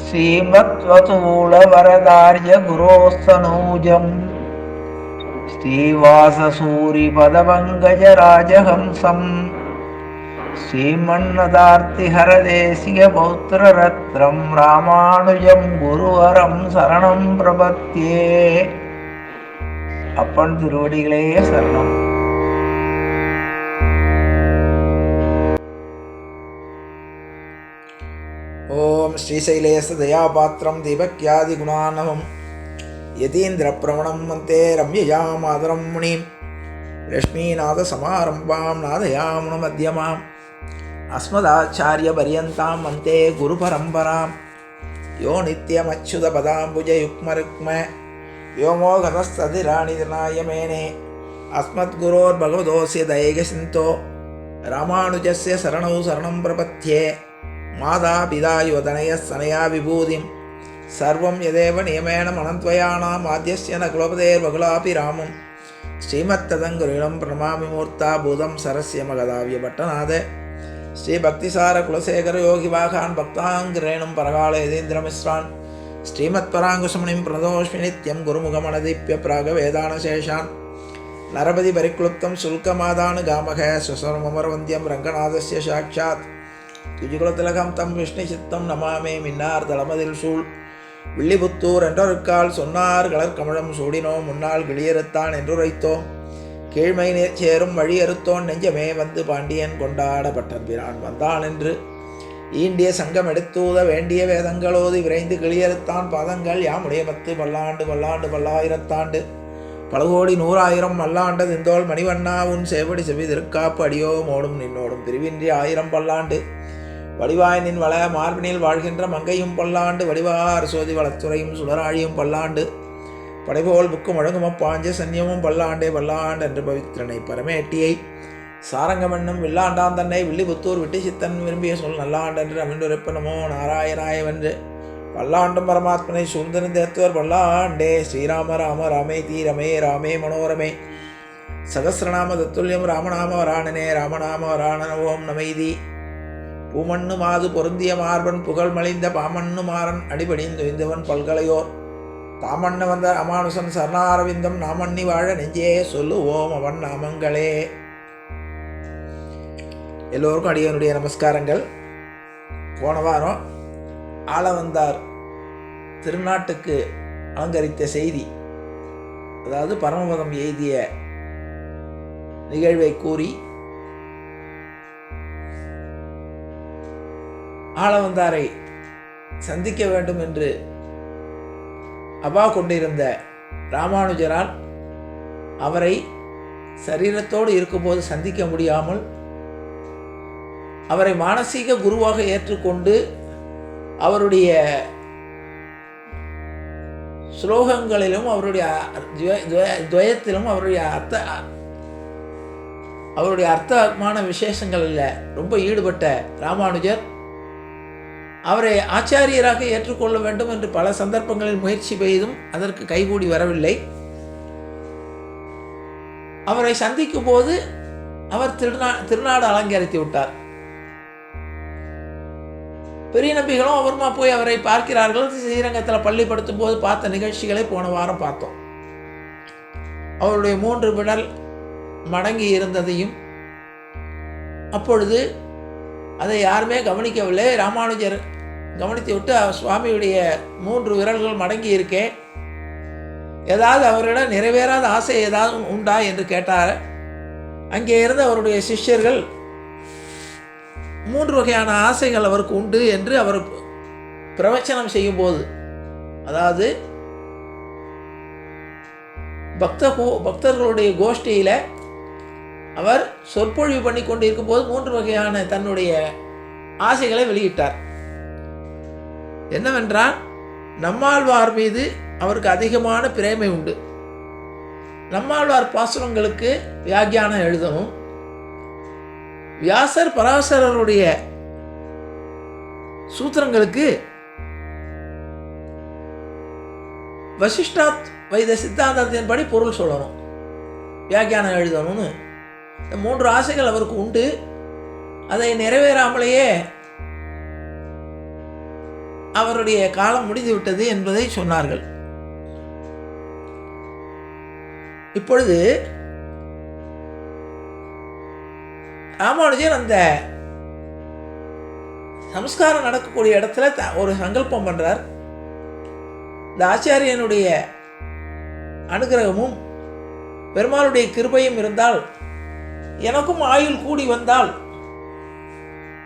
श्रीमत्वतूलवरदार्य गुरोस्तनूजम् श्रीवाससूरिपदपङ्कजराजहंसम् श्रीमन्नदार्तिहरदेशिकपौत्ररत्रं रामानुजं गुरुवरं சரணம் பிரபத்யே. அப்பன் திருவடிகளே சரணம். ஓம் ஸ்ரீசைலேச தயாபாத்திரம் தீபக்யாதி குணானவம் யதீந்திர பிரவணம் வந்தே ரம்யயா மாதரம் முனிம் லக்ஷ்மீநாத சமாரம்பாம் நாதயாமுன மத்தியமாம் அஸ்மதாச்சாரிய பரியந்தாம் வந்தே குரு பரம்பராம். யோ நித்யமச்சுத பதாம்புஜ யுக்மருக்ம யோமோகதஸ்ததிராணிதனாய மேனே அஸ்மத்குரோர் பகவதோஸ்ய தயைகசிந்தோ ராமானுஜஸ்ய சரணௌ சரணம் பிரபத்யே. மாதா பிதா யுவதனய சனயா விபூதிம் சர்வம் யதேவ நியமேன மனத்வயானாம் ஆத்யஸ்ய ந குலபதேர் பகுலாபி ராமம் ஸ்ரீமத்ததங்குருடம் பிரணமாமி மூர்த்தா பூதம் சரஸ்ய மகதாவிய பட்டநாத ஸ்ரீ பக்திசார குலசேகர யோகி வாகான் பக்தாங்கிரேணும் பரகால யதீந்திரமிஸ்ரான் ஸ்ரீமத் பராங்குசமுனிம் பிரணதோஷ்மி நித்யம் குருமுகமனதீப்ய பிராக வேதானசேஷான் நரபதி பரிக்ளுப்தம் சுல்கமாதானு காமக சுசரமரவந்தியம் ரங்கநாதஸ்ய சாட்சாத் துஜுகுலத்திலகம் தம் விஷ்ணு சித்தம் நமாமே. மின்னார் தளமதில் சூழ் வில்லிபுத்தூர் என்றொருக்கால் சொன்னார் கலர்கமழம் சூடினோம் முன்னாள் கிளியறுத்தான் என்றுரைத்தோம் கீழ்மை நீர் சேரும் வழியறுத்தோன் நெஞ்சமே வந்து பாண்டியன் கொண்டாடப்பட்டன் பிரான் வந்தான் என்று ஈண்டிய சங்கம் எடுத்தூத வேண்டிய வேதங்களோது விரைந்து கிளியறுத்தான் பாதங்கள் யாமுடைய பத்து பல்லாண்டு பல்லாண்டு பல்லாயிரத்தாண்டு பலகோடி நூறாயிரம் மல்லாண்டு திந்தோள் மணிவண்ணா உன் சேவடி செவி திருக்காப்பு அடியோ மோடும் நின்னோடும் பிரிவின்றி ஆயிரம் பல்லாண்டு வடிவாய் நின் வள மார்பினில் வாழ்கின்ற மங்கையும் பல்லாண்டு வடிவார் சோதி வளத்துறையும் சுடராழியும் பல்லாண்டு படைபோல் புக்கு முழங்கும பாஞ்ச சன்னியமும் பல்லாண்டே பல்லாண்டு என்று பவித்திரனை பரமேட்டியை சாரங்கமன்னும் வில்லாண்டான் தன்னை வில்லிபுத்தூர் விட்டு சித்தன் விரும்பிய சொல் நல்லாண்டென்று அமிழ்ந்துரைப்ப நமோ நாராயணாயவென்று பல்லாண்டும் பரமாத்மனை சூழ்ந்திருந்தேத்துவர் பல்லாண்டே. ஸ்ரீராம ராம ராமே தீரமே ராமே மனோரமே சகசிரநாம தத்துல்யம் ராமநாம வராணனே ராமநாம வராணன ஓம் நமைதி. பூமண்ணு மாது பொருந்திய மார்பன் புகழ் மலிந்த பாமண்ணு மாறன் அடிபடிந்துவன் பல்கலையோர் தாமண்ண வந்த அமானுசன் சரணாரவிந்தம் நாமண்ணி வாழ நெஞ்சே சொல்லுவோம் அவன் நாமங்களே. எல்லோருக்கும் அடியனுடைய நமஸ்காரங்கள். போன வாரம் ஆளவந்தார் திருநாட்டுக்கு அலங்கரித்த செய்தி, அதாவது பரமபதம் எய்திய நிகழ்வை கூறி ஆளவந்தாரை சந்திக்க வேண்டும் என்று அவா கொண்டிருந்த ராமானுஜரால் அவரை சரீரத்தோடு இருக்கும்போது சந்திக்க முடியாமல் அவரை மானசீக குருவாக ஏற்றுக்கொண்டு அவருடைய ஸ்லோகங்களிலும் அவருடைய துவயத்திலும் அவருடைய அர்த்தமான விசேஷங்களில் ரொம்ப ஈடுபட்ட ராமானுஜர் அவரை ஆச்சாரியராக ஏற்றுக்கொள்ள வேண்டும் என்று பல சந்தர்ப்பங்களில் முயற்சி செய்தும் அதற்கு கைகூடி வரவில்லை. அவரை சந்திக்கும் போது அவர் திருநாடு அலங்கரித்து விட்டார். பெரிய நம்பிகளும் அவருமா போய் அவரை பார்க்கிறார்கள். ஸ்ரீரங்கத்தில் பள்ளிப்படுத்தும் போது பார்த்த நிகழ்ச்சிகளை போன வாரம் பார்த்தோம். அவருடைய 3 விரல் மடங்கி இருந்ததையும் அப்பொழுது அதை யாருமே கவனிக்கவில்லை. ராமானுஜர் கவனித்து விட்டு சுவாமியுடைய 3 விரல்கள் மடங்கி இருக்கே, ஏதாவது அவரிடம் நிறைவேறாத ஆசை ஏதாவது உண்டா என்று கேட்டார். அங்கே இருந்த அவருடைய சிஷ்யர்கள் 3 வகையான ஆசைகள் அவருக்கு உண்டு என்று அவர் பிரவச்சனம் செய்யும்போது, அதாவது பக்தர்களுடைய கோஷ்டியில் அவர் சொற்பொழிவு பண்ணி கொண்டு இருக்கும்போது 3 வகையான தன்னுடைய ஆசைகளை வெளியிட்டார். என்னவென்றால், நம்மாழ்வார் மீது அவருக்கு அதிகமான பிரேமை உண்டு. நம்மாழ்வார் பாசுரங்களுக்கு வியாக்கியானம் எழுதவும், வியாசர் பராசரருடைய சூத்திரங்களுக்கு வசிஷ்டாத் வைத சித்தாந்தத்தின்படி பொருள் சொல்லணும், வியாக்கியானம் எழுதணும்னு 3 ஆசைகள் அவருக்கு உண்டு. அதை நிறைவேறாமலேயே அவருடைய காலம் முடிந்துவிட்டது என்பதை சொன்னார்கள். இப்பொழுது ராமானுஜர் அந்த சம்ஸ்காரம் நடக்கக்கூடிய இடத்துல ஒரு சங்கல்பம் பண்றார். இந்த ஆச்சாரியனுடைய அனுகிரகமும் பெருமாளுடைய கிருபையும் இருந்தால், எனக்கும் ஆயுள் கூடி வந்தால்,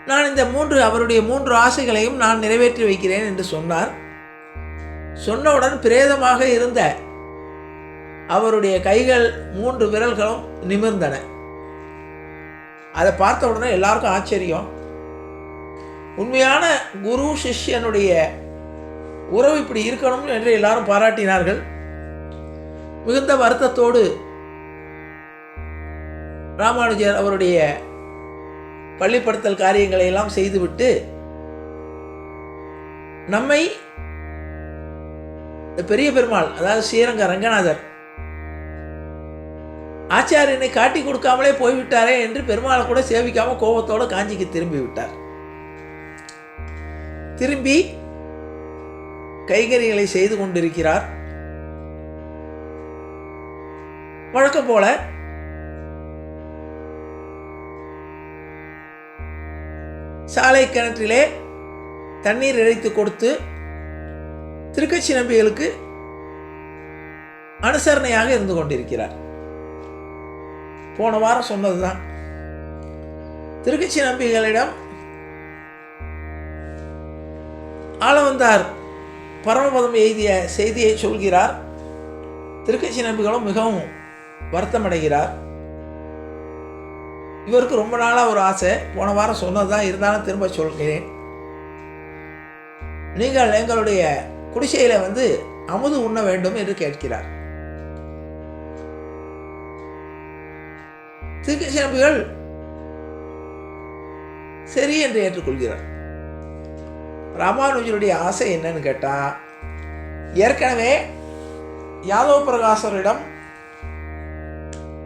நான் இந்த அவருடைய 3 ஆசைகளையும் நான் நிறைவேற்றி வைக்கிறேன் என்று சொன்னார். சொன்னவுடன் பிரேதமாக இருந்த அவருடைய கைகள் 3 விரல்களும் நிமிர்ந்தன. அதை பார்த்த உடனே எல்லாருக்கும் ஆச்சரியம். உண்மையான குரு சிஷ்யனுடைய உறவு இப்படி இருக்கணும் என்று எல்லாரும் பாராட்டினார்கள். மிகுந்த வருத்தத்தோடு ராமானுஜர் அவருடைய பள்ளிப்படுத்தல் காரியங்களை எல்லாம் செய்துவிட்டு நம்மை பெரிய பெருமாள், அதாவது ஸ்ரீரங்க ரங்கநாதர் ஆச்சாரியனை காட்டி கொடுக்காமலே போய்விட்டாரே என்று பெருமாளை கூட சேவிக்காம கோபத்தோடு காஞ்சிக்கு திரும்பி விட்டார். திரும்பி கைகறிகளை செய்து கொண்டிருக்கிறார். வழக்கம் போல சாலை கிணற்றிலே தண்ணீர் இறைத்து கொடுத்து திருக்கட்சி நம்பிகளுக்கு அனுசரணையாக இருந்து கொண்டிருக்கிறார். போன வாரம் சொன்னதுதான். திருக்கட்சி நம்பிகளிடம் ஆளவந்தார் பரமபதம் எய்திய செய்தியை சொல்கிறார். திருக்கட்சி நம்பிகளும் மிகவும் வருத்தமடைகிறார். இவருக்கு ரொம்ப நாளாக ஒரு ஆசை, போன வாரம் சொன்னதுதான், இருந்தாலும் திரும்ப சொல்கிறேன். நீங்கள் எங்களுடைய குடிசையில அமுது உண்ண வேண்டும் என்று கேட்கிறார். திருக்கட்சி நம்பிகள் சரி என்று ஏற்றுக்கொள்கிறார். ராமானுஜருடைய ஆசை என்னன்னு கேட்டா, ஏற்கனவே யாதவ பிரகாசரிடம்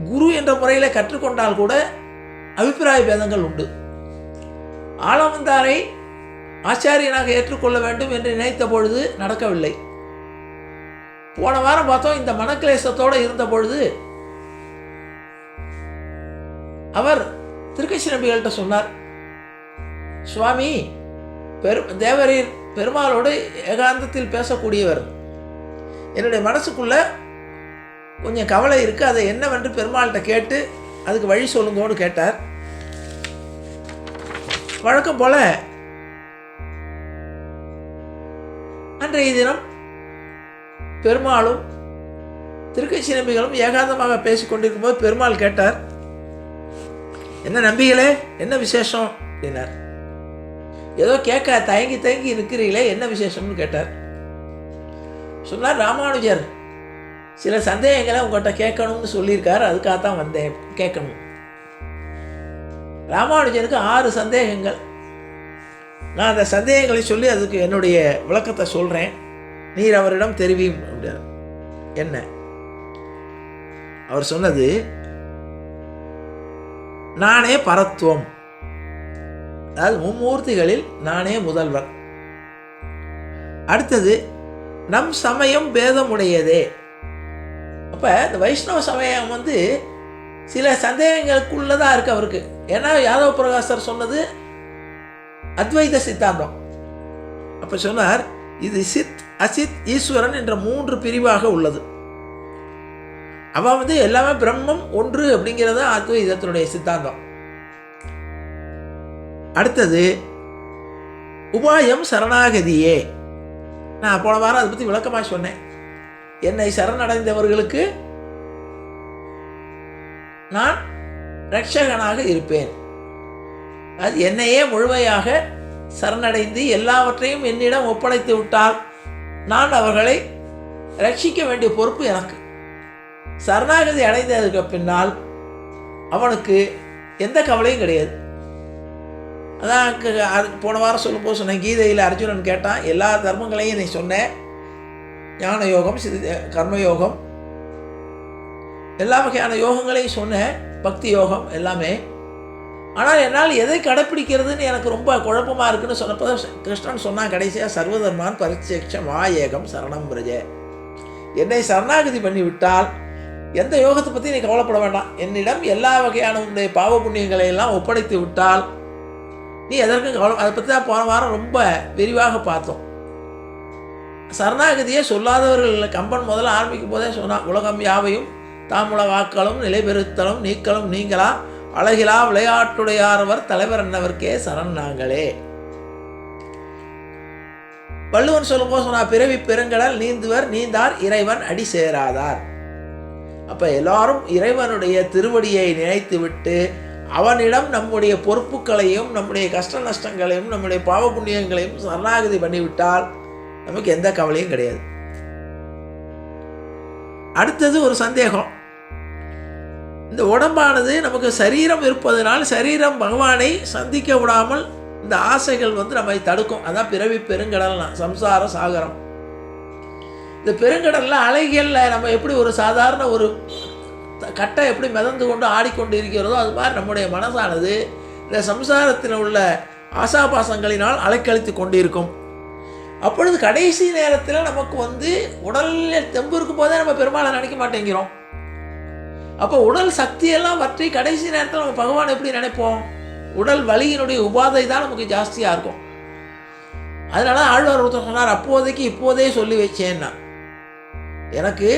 குரு என்ற முறையில் கற்றுக்கொண்டால் கூட அபிப்பிராய பேதங்கள் உண்டு. ஆளவந்தாரை ஆச்சாரியனாக ஏற்றுக்கொள்ள வேண்டும் என்று நினைத்த பொழுது நடக்கவில்லை. போன வாரம் பார்த்தோம், இந்த மனக்கிலேசத்தோடு இருந்த பொழுது அவர் திருக்கட்சி நம்பிகள்கிட்ட சொன்னார், சுவாமி, தேவரீர் பெருமாளோடு ஏகாந்தத்தில் பேசக்கூடியவர், என்னுடைய மனசுக்குள்ள கொஞ்சம் கவலை இருக்கு, அதை என்னவென்று பெருமாள்கிட்ட கேட்டு அதுக்கு வழி சொல்லுங்கன்னு கேட்டார். வழக்கம் போல அன்றைய தினம் பெருமாளும் திருக்கட்சி நம்பிகளும் ஏகாந்தமாக பேசிக்கொண்டிருக்கும் போது பெருமாள் கேட்டார், என்ன நம்பிகளே, என்ன விசேஷம் அப்படின்னார். ஏதோ கேட்க தயங்கி தயங்கி இருக்கிறீங்களே, என்ன விசேஷம்னு கேட்டார். சொன்னார், ராமானுஜர் சில சந்தேகங்களை உங்கள்கிட்ட கேட்கணும்னு சொல்லியிருக்காரு, அதுக்காகத்தான் வந்தேன் கேட்கணும். ராமானுஜருக்கு 6 சந்தேகங்கள். நான் அந்த சந்தேகங்களை சொல்லி அதுக்கு என்னுடைய விளக்கத்தை சொல்கிறேன், நீர் அவரிடம் தெரிவியும் அப்படின்னார். என்ன அவர் சொன்னது, நானே பரத்துவம், அதாவது மும்மூர்த்திகளில் நானே முதல்வர். அடுத்தது, நம் சமயம் பேதமுடையதே. அப்போ இந்த வைஷ்ணவ சமயம் சில சந்தேகங்களுக்குள்ளதாக இருக்கு அவருக்கு. ஏன்னா யாதவ பிரகாசர் சொன்னது அத்வைத சித்தாந்தம். அப்போ சொன்னார், இது சித் அசித் ஈஸ்வரன் என்ற 3 பிரிவாக உள்ளது. அவன் எல்லாமே பிரம்மம் ஒன்று அப்படிங்கிறது அத்வைதத்தினுடைய சித்தாந்தம். அடுத்தது, உபாயம் சரணாகதியே. நான் போன வாரம் அதை பற்றி விளக்கமாக சொன்னேன். என்னை சரணடைந்தவர்களுக்கு நான் ரட்சகனாக இருப்பேன். அது என்னையே முழுமையாக சரணடைந்து எல்லாவற்றையும் என்னிடம் ஒப்படைத்து விட்டால் நான் அவர்களை ரட்சிக்க வேண்டிய பொறுப்பு எனக்கு. சரணாகதி அடைந்ததுக்கு பின்னால் அவனுக்கு எந்த கவலையும் கிடையாது. அதான் போன வாரம் சொல்லும்போது சொன்னேன், கீதையில் அர்ஜுனன் கேட்டான், எல்லா தர்மங்களையும் நீ சொன்னேன், ஞான யோகம், கர்மயோகம், எல்லா வகையான யோகங்களையும் சொன்னேன், பக்தி யோகம் எல்லாமே. ஆனால் என்னால் எதை கடைப்பிடிக்கிறதுன்னு எனக்கு ரொம்ப குழப்பமாக இருக்குன்னு சொன்னப்போ கிருஷ்ணன் சொன்னால் கடைசியாக சர்வதர்மான் பரிச்சேட்சம் ஏகம் சரணம் பிரஜ. என்னை சரணாகதி பண்ணிவிட்டால் எந்த யோகத்தை பற்றி நீ கவலைப்பட வேண்டாம். என்னிடம் எல்லா வகையான உன்னுடைய பாவ புண்ணியங்களை எல்லாம் ஒப்படைத்து விட்டால் நீ எதற்கும் கவலை. அதை பற்றி தான் போன வாரம் ரொம்ப விரிவாக பார்த்தோம். சரணாகதியே சொல்லாதவர்கள் கம்பன் முதல்ல ஆரம்பிக்கும் போதே சொன்னான், உலகம் யாவையும் தாமுல வாக்களும் நிலைபெறுத்தலும் நீக்களும் நீங்களா அழகிலா விளையாட்டுடையாரவர் தலைவர் என்னவர்க்கே சரண் நாங்களே. வள்ளுவன் சொல்லும் போது சொன்னா, பிறவி பெருங்கடல் நீந்துவர் நீந்தார் இறைவன் அடி சேராதார். அப்ப எல்லாரும் இறைவனுடைய திருவடியை நினைத்து விட்டு அவனிடம் நம்முடைய பொறுப்புகளையும் நம்முடைய கஷ்ட நஷ்டங்களையும் நம்முடைய பாவ புண்ணியங்களையும் சரணாகதி பண்ணிவிட்டால் நமக்கு எந்த கவலையும் கிடையாது. அடுத்தது ஒரு சந்தேகம். இந்த உடம்பானது நமக்கு சரீரம் இருப்பதனால் சரீரம் பகவானை சந்திக்க விடாமல் இந்த ஆசைகள் நம்மை தடுக்கும். அதான் பிறவி பெருங்கடல்னா சம்சார சாகரம். இந்த பெருங்கடலில் அலைகளில் நம்ம எப்படி ஒரு சாதாரண ஒரு கட்டை எப்படி மிதந்து கொண்டு ஆடிக்கொண்டு இருக்கிறதோ அது மாதிரி நம்முடைய மனசானது இந்த சம்சாரத்தில் உள்ள ஆசாபாசங்களினால் அலைக்கழித்து கொண்டு இருக்கும். அப்பொழுது கடைசி நேரத்தில் நமக்கு உடலில் தெம்பு இருக்கும் போதே நம்ம பெருமாளை நினைக்க மாட்டேங்கிறோம். அப்போ உடல் சக்தியெல்லாம் வற்றி கடைசி நேரத்தில் நம்ம பகவான் எப்படி நினைப்போம்? உடல் வலியினுடைய உபாதை தான் நமக்கு ஜாஸ்தியாக இருக்கும். அதனால ஆழ்வார் ஒருத்தர் சொன்னார், அப்போதைக்கு இப்போதே சொல்லி வச்சேன்னா, எனக்கு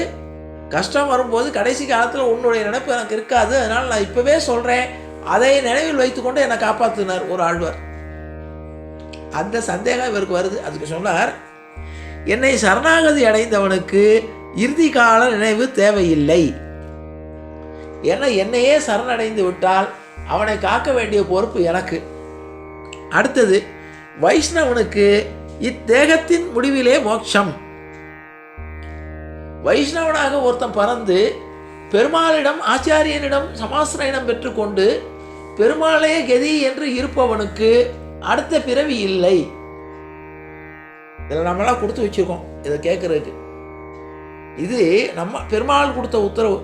கஷ்டம் வரும்போது கடைசி காலத்தில் உன்னுடைய நினைப்பு எனக்கு இருக்காது, அதனால் நான் இப்போவே சொல்கிறேன், அதை நினைவில் வைத்துக்கொண்டு என்னை காப்பாற்றினார் ஒரு ஆழ்வார். அந்த சந்தேகம் இவருக்கு வருது. அதுக்கு சொன்னார், என்னை சரணாகதி அடைந்தவனுக்கு இறுதி கால நினைவு தேவையில்லை. ஏன்னா என்னையே சரணடைந்து விட்டால் அவனை காக்க வேண்டிய பொறுப்பு எனக்கு. அடுத்தது, வைஷ்ணவனுக்கு இத்தேகத்தின் முடிவிலே மோட்சம். வைஷ்ணவனாக ஒருத்தன் பறந்து பெருமாளிடம் ஆச்சாரியனிடம் சமாசிரயணம் பெற்றுக்கொண்டு பெருமாளே கதி என்று இருப்பவனுக்கு அடுத்த பிறவி இல்லை. இதில் நம்மளாம் கொடுத்து வச்சிருக்கோம் இதை கேட்கறதுக்கு. இது நம்ம பெருமாள் கொடுத்த உத்தரவு.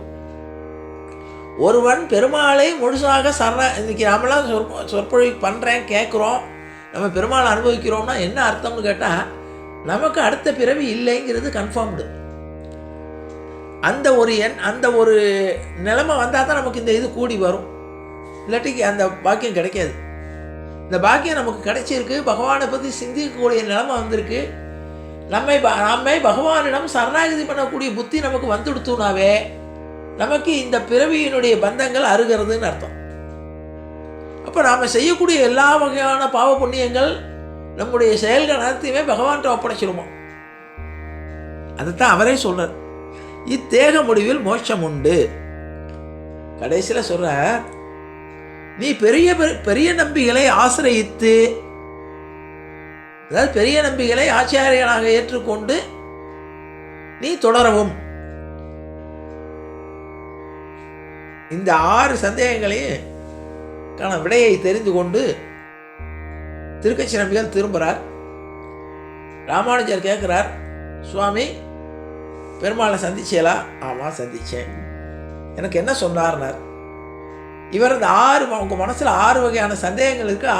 ஒருவன் பெருமாளை முழுசாக இன்னைக்கு நம்மளாம் சொற்பொழிவு பண்ணுறேன் கேட்குறோம், நம்ம பெருமாளை அனுபவிக்கிறோம்னா என்ன அர்த்தம்னு கேட்டால், நமக்கு அடுத்த பிறவி இல்லைங்கிறது கன்ஃபார்ம்டு. அந்த ஒரு நிலைமை வந்தால் தான் நமக்கு இந்த இது கூடி வரும். இல்லாட்டிக்கு அந்த பாக்கியம் கிடைக்காது. இந்த பாக்கியம் நமக்கு கிடைச்சிருக்கு, பகவானை பற்றி சிந்திக்கக்கூடிய நிலைமை வந்திருக்கு. நம்மை பகவானிடம் சரணாகதி பண்ணக்கூடிய புத்தி நமக்கு வந்துடுத்துனாவே நமக்கு இந்த பிறவியினுடைய பந்தங்கள் அருகிறதுன்னு அர்த்தம். அப்போ நாம் செய்யக்கூடிய எல்லா வகையான பாவ புண்ணியங்கள் நம்முடைய செயல்கள் அனைத்தையுமே பகவான்கிட்ட ஒப்படைச்சிருமோ. அதைத்தான் அவரே சொல்றார், இத்தேக முடிவில் மோட்சம் உண்டு. கடைசியில் சொல்ற, நீ பெரிய பெரிய நம்பிகளை ஆசிரயித்து, அதாவது பெரிய நம்பிகளை ஆச்சாரியனாக ஏற்றுக்கொண்டு நீ தொடரவும். இந்த 6 சந்தேகங்களையும் விடையை தெரிந்து கொண்டு திருக்கச்சி நம்பிகள் திரும்புகிறார். ராமானுஜர் கேட்குறார், சுவாமி பெருமாளை சந்திச்சேலா? ஆமாம் சந்தித்தேன். எனக்கு என்ன சொன்னார்னார். இவர் இந்த 6 உங்கள் மனசில் 6 வகையான சந்தேகங்கள் இருக்குது,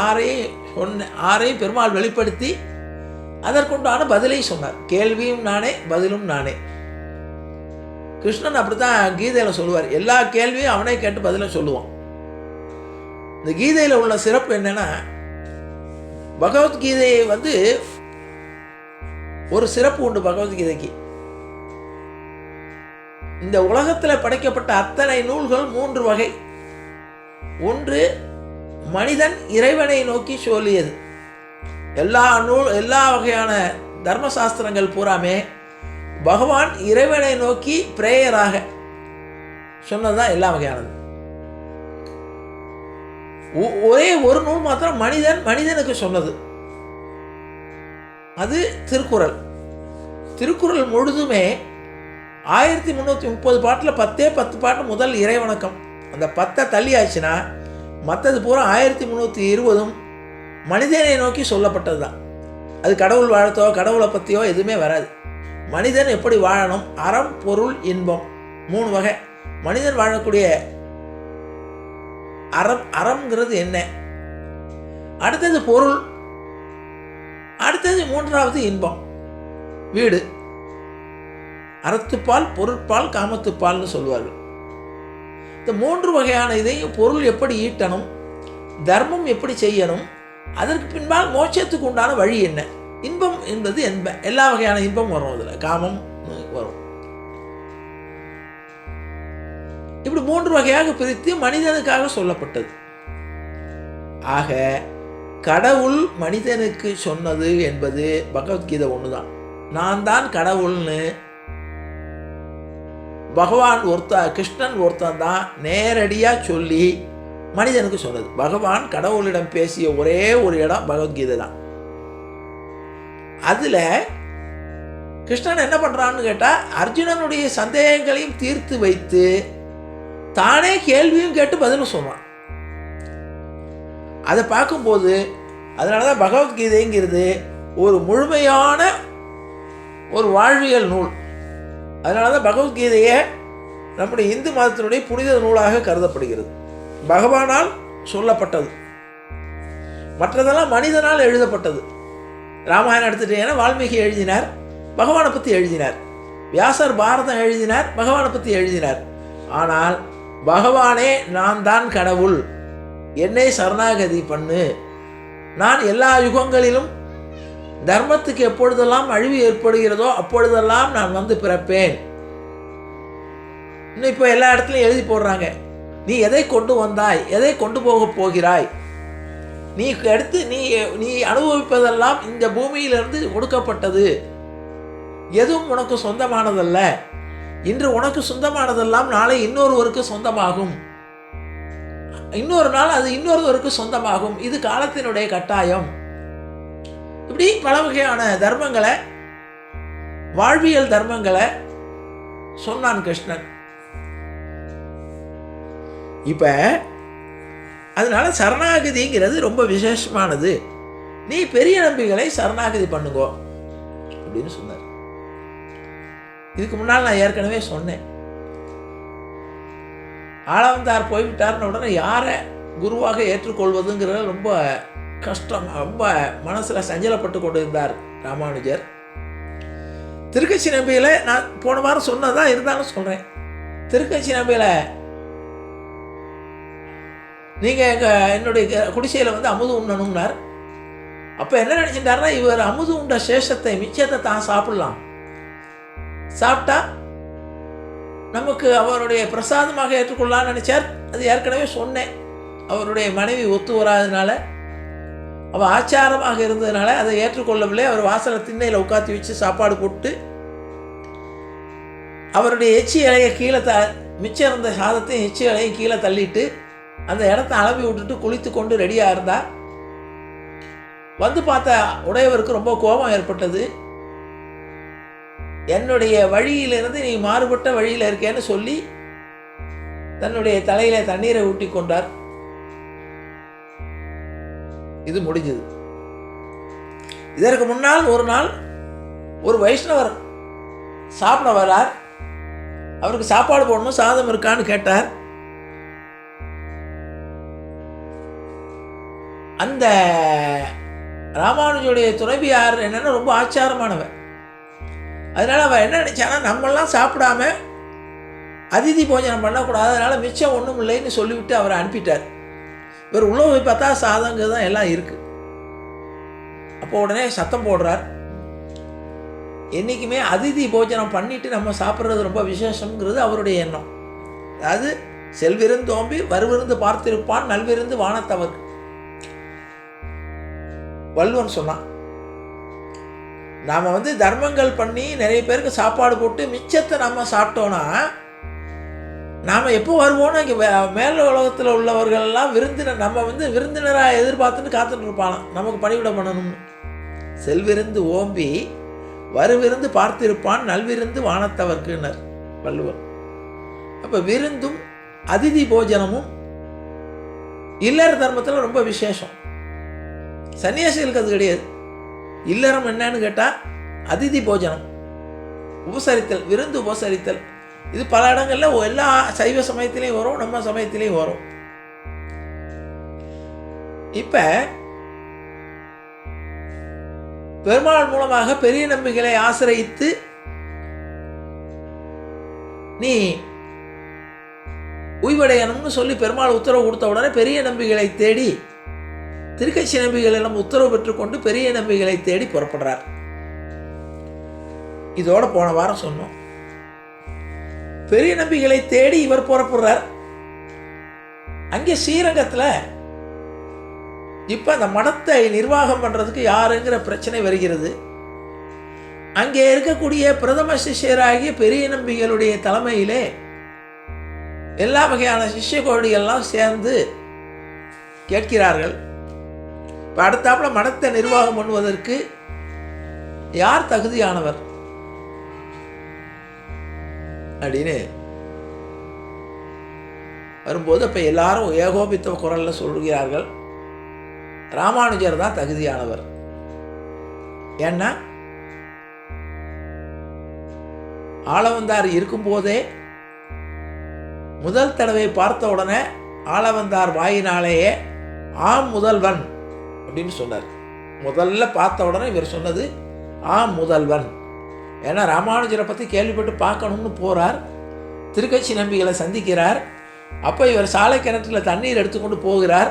6ஐயும் பெருமாள் வெளிப்படுத்தி அதற்குண்டான பதிலையும் சொன்னார். கேள்வியும் நானே பதிலும் நானே. கிருஷ்ணன் அப்படித்தான் கீதையில் சொல்லுவார், எல்லா கேள்வியும் அவனே கேட்டு பதில சொல்லுவான். இந்த கீதையில் உள்ள சிறப்பு என்னன்னா, பகவத்கீதையை ஒரு சிறப்பு உண்டு பகவத்கீதைக்கு. இந்த உலகத்தில் படைக்கப்பட்ட அத்தனை நூல்கள் 3 வகை. ஒன்று மனிதன் இறைவனை நோக்கி சொல்லியது. எல்லா வகையான தர்மசாஸ்திரங்கள் பூராமே பகவான் இறைவனை நோக்கி பிரேயராக சொன்னதுதான் எல்லா வகையானது. ஒரே ஒரு நூல் மாத்திரம் மனிதனுக்கு சொன்னது, அது திருக்குறள். திருக்குறள் முழுதுமே 1330 பாட்டில் 10 பாட்டு முதல் இறைவணக்கம். அந்த 10 தள்ளி ஆச்சுன்னா மற்றது பூரா 1320 மனிதனை நோக்கி சொல்லப்பட்டது தான். அது கடவுள் வாழ்த்தோ கடவுளை பற்றியோ எதுவுமே வராது. மனிதன் எப்படி வாழணும், அறம் பொருள் இன்பம் 3 வகை. மனிதன் வாழக்கூடிய அறம்ங்கிறது என்ன, அடுத்தது பொருள், அடுத்தது மூன்றாவது இன்பம், வீடு. அறத்துப்பால், பொருட்பால், காமத்துப்பால்னு சொல்வார்கள். இந்த 3 வகையான இதையும் பொருள் எப்படி ஈட்டணும், தர்மம் எப்படி செய்யணும், அதற்கு பின்பால் மோட்சத்துக்கு உண்டான வழி என்ன, இன்பம் என்பது எல்லா வகையான இன்பம் வரும், அதில் காமம் வரும். இப்படி 3 வகையாக பிரித்து மனிதனுக்காக சொல்லப்பட்டது. ஆக கடவுள் மனிதனுக்கு சொன்னது என்பது பகவத்கீதை ஒண்ணுதான். நான் தான் கடவுள்னு பகவான் கிருஷ்ணன் ஒருத்தன் தான் நேரடியாக சொல்லி மனிதனுக்கு சொன்னது. பகவான் கடவுளிடம் பேசிய ஒரே ஒரு இடம் பகவத்கீதை தான். அதில் கிருஷ்ணன் என்ன பண்ணுறான்னு கேட்டால், அர்ஜுனனுடைய சந்தேகங்களையும் தீர்த்து வைத்து தானே கேள்வியும் கேட்டு பதிலும் சொல்கிறான். அதை பார்க்கும்போது அதனால தான் பகவத்கீதைங்கிறது ஒரு முழுமையான ஒரு வாழ்வியல் நூல். அதனால தான் பகவத்கீதையை நம்முடைய இந்து மதத்தினுடைய புனித நூலாக கருதப்படுகிறது. பகவானால் சொல்லப்பட்டது, மற்றதெல்லாம் மனிதனால் எழுதப்பட்டது. ராமாயணம் எடுத்துட்டீங்கன்னா வால்மீகி எழுதினார், பகவானை பற்றி எழுதினார். வியாசர் பாரதம் எழுதினார், பகவானை பற்றி எழுதினார். ஆனால் பகவானே நான் தான் கடவுள், என்னை சரணாகதி பண்ணு, நான் எல்லா யுகங்களிலும் தர்மத்துக்கு எப்பொழுதெல்லாம் அழிவு ஏற்படுகிறதோ அப்பொழுதெல்லாம் நான் வந்து பிறப்பேன். இன்னும் இப்போ எல்லா இடத்துலையும் எழுதி போடுறாங்க, நீ எதை கொண்டு வந்தாய், எதை கொண்டு போக போகிறாய், நீ அடுத்து நீ அனுபவிப்பதெல்லாம் இந்த பூமியிலிருந்து கொடுக்கப்பட்டது, எதுவும் உனக்கு சொந்தமானதல்ல. இன்று உனக்கு சொந்தமானதெல்லாம் நாளை இன்னொருவருக்கு சொந்தமாகும், இன்னொரு நாள் அது இன்னொருவருக்கு சொந்தமாகும். இது காலத்தினுடைய கட்டாயம். இப்படி பல வகையான தர்மங்களை, வாழ்வியல் தர்மங்களை சொன்னான் கிருஷ்ணன். இப்ப அதனால சரணாகதிங்கிறது ரொம்ப விசேஷமானது. நீ பெரிய நம்பிகளை சரணாகதி பண்ணுங்கோ அப்படின்னு சொன்னார். இதுக்கு முன்னால் நான் ஏற்கனவே சொன்னேன், ஆளவந்தார் போய்விட்டார்னு உடனே யாரை குருவாக ஏற்றுக்கொள்வதுங்கிறது ரொம்ப கஷ்டம், ரொம்ப மனசில் சஞ்சலப்பட்டு கொண்டு இருந்தார் ராமானுஜர். திருக்கட்சி நம்பியில் நான் போன வாரம் சொன்னதான் இருந்தாலும் சொல்கிறேன். திருக்கட்சி நம்பியில் நீங்கள் என்னுடைய குடிசையில் வந்து அமுது உண்ணணும்னார். அப்போ என்ன நினச்சிட்டாருன்னா, இவர் அமுது உண்ட சேஷத்தை மிச்சத்தை தான் சாப்பிடலாம், சாப்பிட்டா நமக்கு அவருடைய பிரசாதமாக ஏற்றுக்கொள்ளலான்னு நினைச்சார். அது ஏற்கனவே சொன்னேன். அவருடைய மனைவி ஒத்து வராதனால, அவள் ஆச்சாரமாக இருந்ததுனால அதை ஏற்றுக்கொள்ளவில்லை. அவர் வாசலை திண்ணையில் உட்காத்தி வச்சு சாப்பாடு போட்டு அவருடைய எச்சி இலையை கீழே மிச்சம் இருந்த சாதத்தையும் எச்சி இலையும் கீழே தள்ளிட்டு அந்த இடத்த அலம்பி விட்டுட்டு குளித்து கொண்டு ரெடியாக இருந்தா. வந்து பார்த்த உடையவருக்கு ரொம்ப கோபம் ஏற்பட்டது. என்னுடைய வழியிலிருந்து நீ மாறுபட்ட வழியில் இருக்கேன்னு சொல்லி தன்னுடைய தலையில தண்ணீரை ஊட்டி கொண்டார். இது முடிஞ்சது. இதற்கு முன்னால் ஒரு நாள் ஒரு வைஷ்ணவர் சாப்பிட வரார். அவருக்கு சாப்பாடு போடணும், சாதம் இருக்கான்னு கேட்டார். அந்த ராமானுஜருடைய துணைவியார் என்னன்னா ரொம்ப ஆச்சாரமானவன். அதனால அவன் என்ன நினைச்சானா, நம்மெல்லாம் சாப்பிடாம அதிதி போஜனம் பண்ணக்கூடாது, அதனால மிச்சம் ஒன்றும் இல்லைன்னு சொல்லிவிட்டு அவரை அனுப்பிட்டார். இவர் உள்ள போய் பார்த்தா சாதங்க தான் எல்லாம் இருக்கு. அப்போ உடனே சத்தம் போடுறார், என்றைக்குமே அதிதி போஜனம் பண்ணிட்டு நம்ம சாப்பிட்றது ரொம்ப விசேஷங்கிறது அவருடைய எண்ணம். அதாவது செல்விருந்தோம்பி வருவிருந்து பார்த்திருப்பான் நல்விருந்து வானத்தவர்க்கு வள்ளுவன் சொன்னான். நாம் வந்து தர்மங்கள் பண்ணி நிறைய பேருக்கு சாப்பாடு போட்டு மிச்சத்தை நம்ம சாப்பிட்டோன்னா நாம் எப்போ வருவோம்னா இங்கே மேல் உலகத்தில் உள்ளவர்கள் எல்லாம் விருந்தினர், நம்ம வந்து விருந்தினராக எதிர்பார்த்துன்னு காத்துட்டு இருப்பானாம் நமக்கு பணிவிட பண்ணணும்னு. செல்விருந்து ஓம்பி வருவிருந்து பார்த்திருப்பான் நல்விருந்து வானத்தவர்க்குனர் வள்ளுவர். அப்போ விருந்தும் அதிதி போஜனமும் இல்லற தர்மத்தில் ரொம்ப விசேஷம். சன்னியாசிகளுக்கு அது கிடையாது. இல்லறம் என்னன்னு கேட்டால் அதிதி போஜனம், உபசரித்தல், விருந்து உபசரித்தல். இது பல இடங்களில் எல்லா சைவ சமயத்திலையும் வரும், நம்ம சமயத்திலையும் வரும். இப்ப பெருமாள் மூலமாக பெரிய நம்பிகளை ஆசிரியித்து நீ உய்வடையணும்னு சொல்லி பெருமாள் உத்தரவு கொடுத்த உடனே பெரிய நம்பிகளை தேடி திருக்கட்சி நம்பிகளிடம் உத்தரவு பெற்றுக்கொண்டு பெரிய நம்பிகளை தேடி புறப்படுறார். இதோட போன வாரம் சொன்னோம். பெரிய நம்பிகளை தேடி இவர் புறப்படுறார். அங்கே ஸ்ரீரங்கத்தில் இப்ப அந்த மடத்தை நிர்வாகம் பண்றதுக்கு யாருங்கிற பிரச்சனை வருகிறது. அங்கே இருக்கக்கூடிய பிரதம சிஷ்யராகிய பெரிய நம்பிகளுடைய தலைமையிலே எல்லா வகையான சிஷ்ய கோடிகள்லாம் சேர்ந்து கேட்கிறார்கள். இப்போ அடுத்தாப்புல மடத்தை நிர்வாகம் பண்ணுவதற்கு யார் தகுதியானவர் அப்படின்னு வரும்போது இப்போ எல்லாரும் ஏகோபித்த குரல்ல சொல்கிறார்கள், ராமானுஜர் தான் தகுதியானவர். ஏன்னா ஆளவந்தார் இருக்கும்போதே முதல் தடவை பார்த்த உடனே ஆளவந்தார் வாயினாலேயே ஆம் முதல்வன் அப்படின்னு சொன்னார். முதல்ல பார்த்த உடனே இவர் சொன்னது ஆம் முதல்வன். ஏன்னா ராமானுஜரை பற்றி கேள்விப்பட்டு பார்க்கணும்னு போகிறார். திருக்கட்சி நம்பிகளை சந்திக்கிறார். அப்போ இவர் சாலை கிணற்றில் தண்ணீர் எடுத்துக்கொண்டு போகிறார்.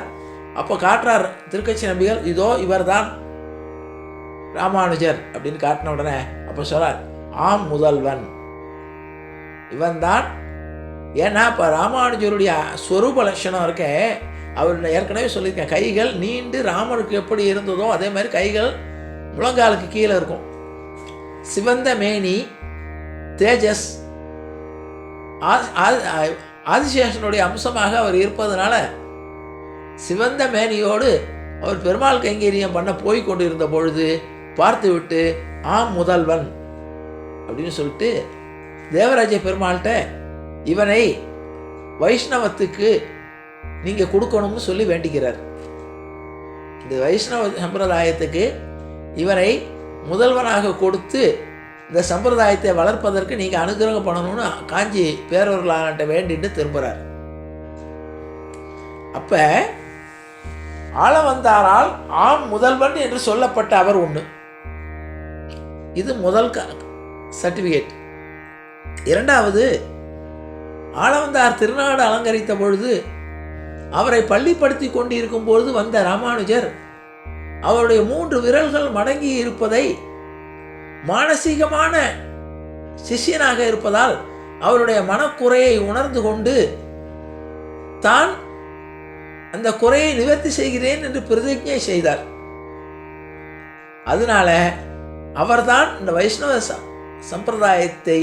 அப்போ காட்டுறார் திருக்கட்சி நம்பிகள், இதோ இவர் தான் ராமானுஜர் அப்படின்னு காட்டின உடனே அப்போ சொல்றார் ஆம் முதல்வன் இவன் தான். ஏன்னா இப்போ ராமானுஜருடைய ஸ்வரூப லட்சணம் இருக்க, அவர் ஏற்கனவே சொல்லியிருக்கேன், கைகள் நீண்டு ராமனுக்கு எப்படி இருந்ததோ அதே மாதிரி கைகள் முழங்காலுக்கு கீழே இருக்கும். சிவந்த மேனி, தேஜஸ், ஆதிசேஷனுடைய அம்சமாக அவர் இருப்பதனால சிவந்த மேனியோடு அவர் பெருமாள் கைங்கரியம் பண்ண போய் கொண்டு இருந்த பொழுது பார்த்து விட்டு ஆம் முதல்வன் அப்படின்னு சொல்லிட்டு தேவராஜ பெருமாள்கிட்ட இவனை வைஷ்ணவத்துக்கு நீங்கள் கொடுக்கணும்னு சொல்லி வேண்டிக்கிறார். இந்த வைஷ்ணவ சம்பிரதாயத்துக்கு இவரை முதல்வனாக கொடுத்து இந்த சம்பிரதாயத்தை வளர்ப்பதற்கு நீங்கள் அனுகிரகம் பண்ணணும்னு காஞ்சி பேரவர்களான்ட்ட வேண்டிட்டு திரும்புகிறார். அப்போ ஆளவந்தாரால் ஆம் முதல்வன் என்று சொல்லப்பட்ட அவர் ஒன்று. இது முதல் சர்டிஃபிகேட். இரண்டாவது, ஆளவந்தார் திருநாடு அலங்கரித்த பொழுது அவரை பள்ளிப்படுத்தி கொண்டிருக்கும் பொழுது வந்த ராமானுஜர் அவருடைய 3 விரல்கள் மடங்கி இருப்பதை மானசீகமான சிஷ்யனாக இருப்பதால் அவருடைய மனக்குறையை உணர்ந்து கொண்டு தான் அந்த குறையை நிவர்த்தி செய்கிறேன் என்று பிரதிஜை செய்தார். அதனால அவர்தான் இந்த வைஷ்ணவ சம்பிரதாயத்தை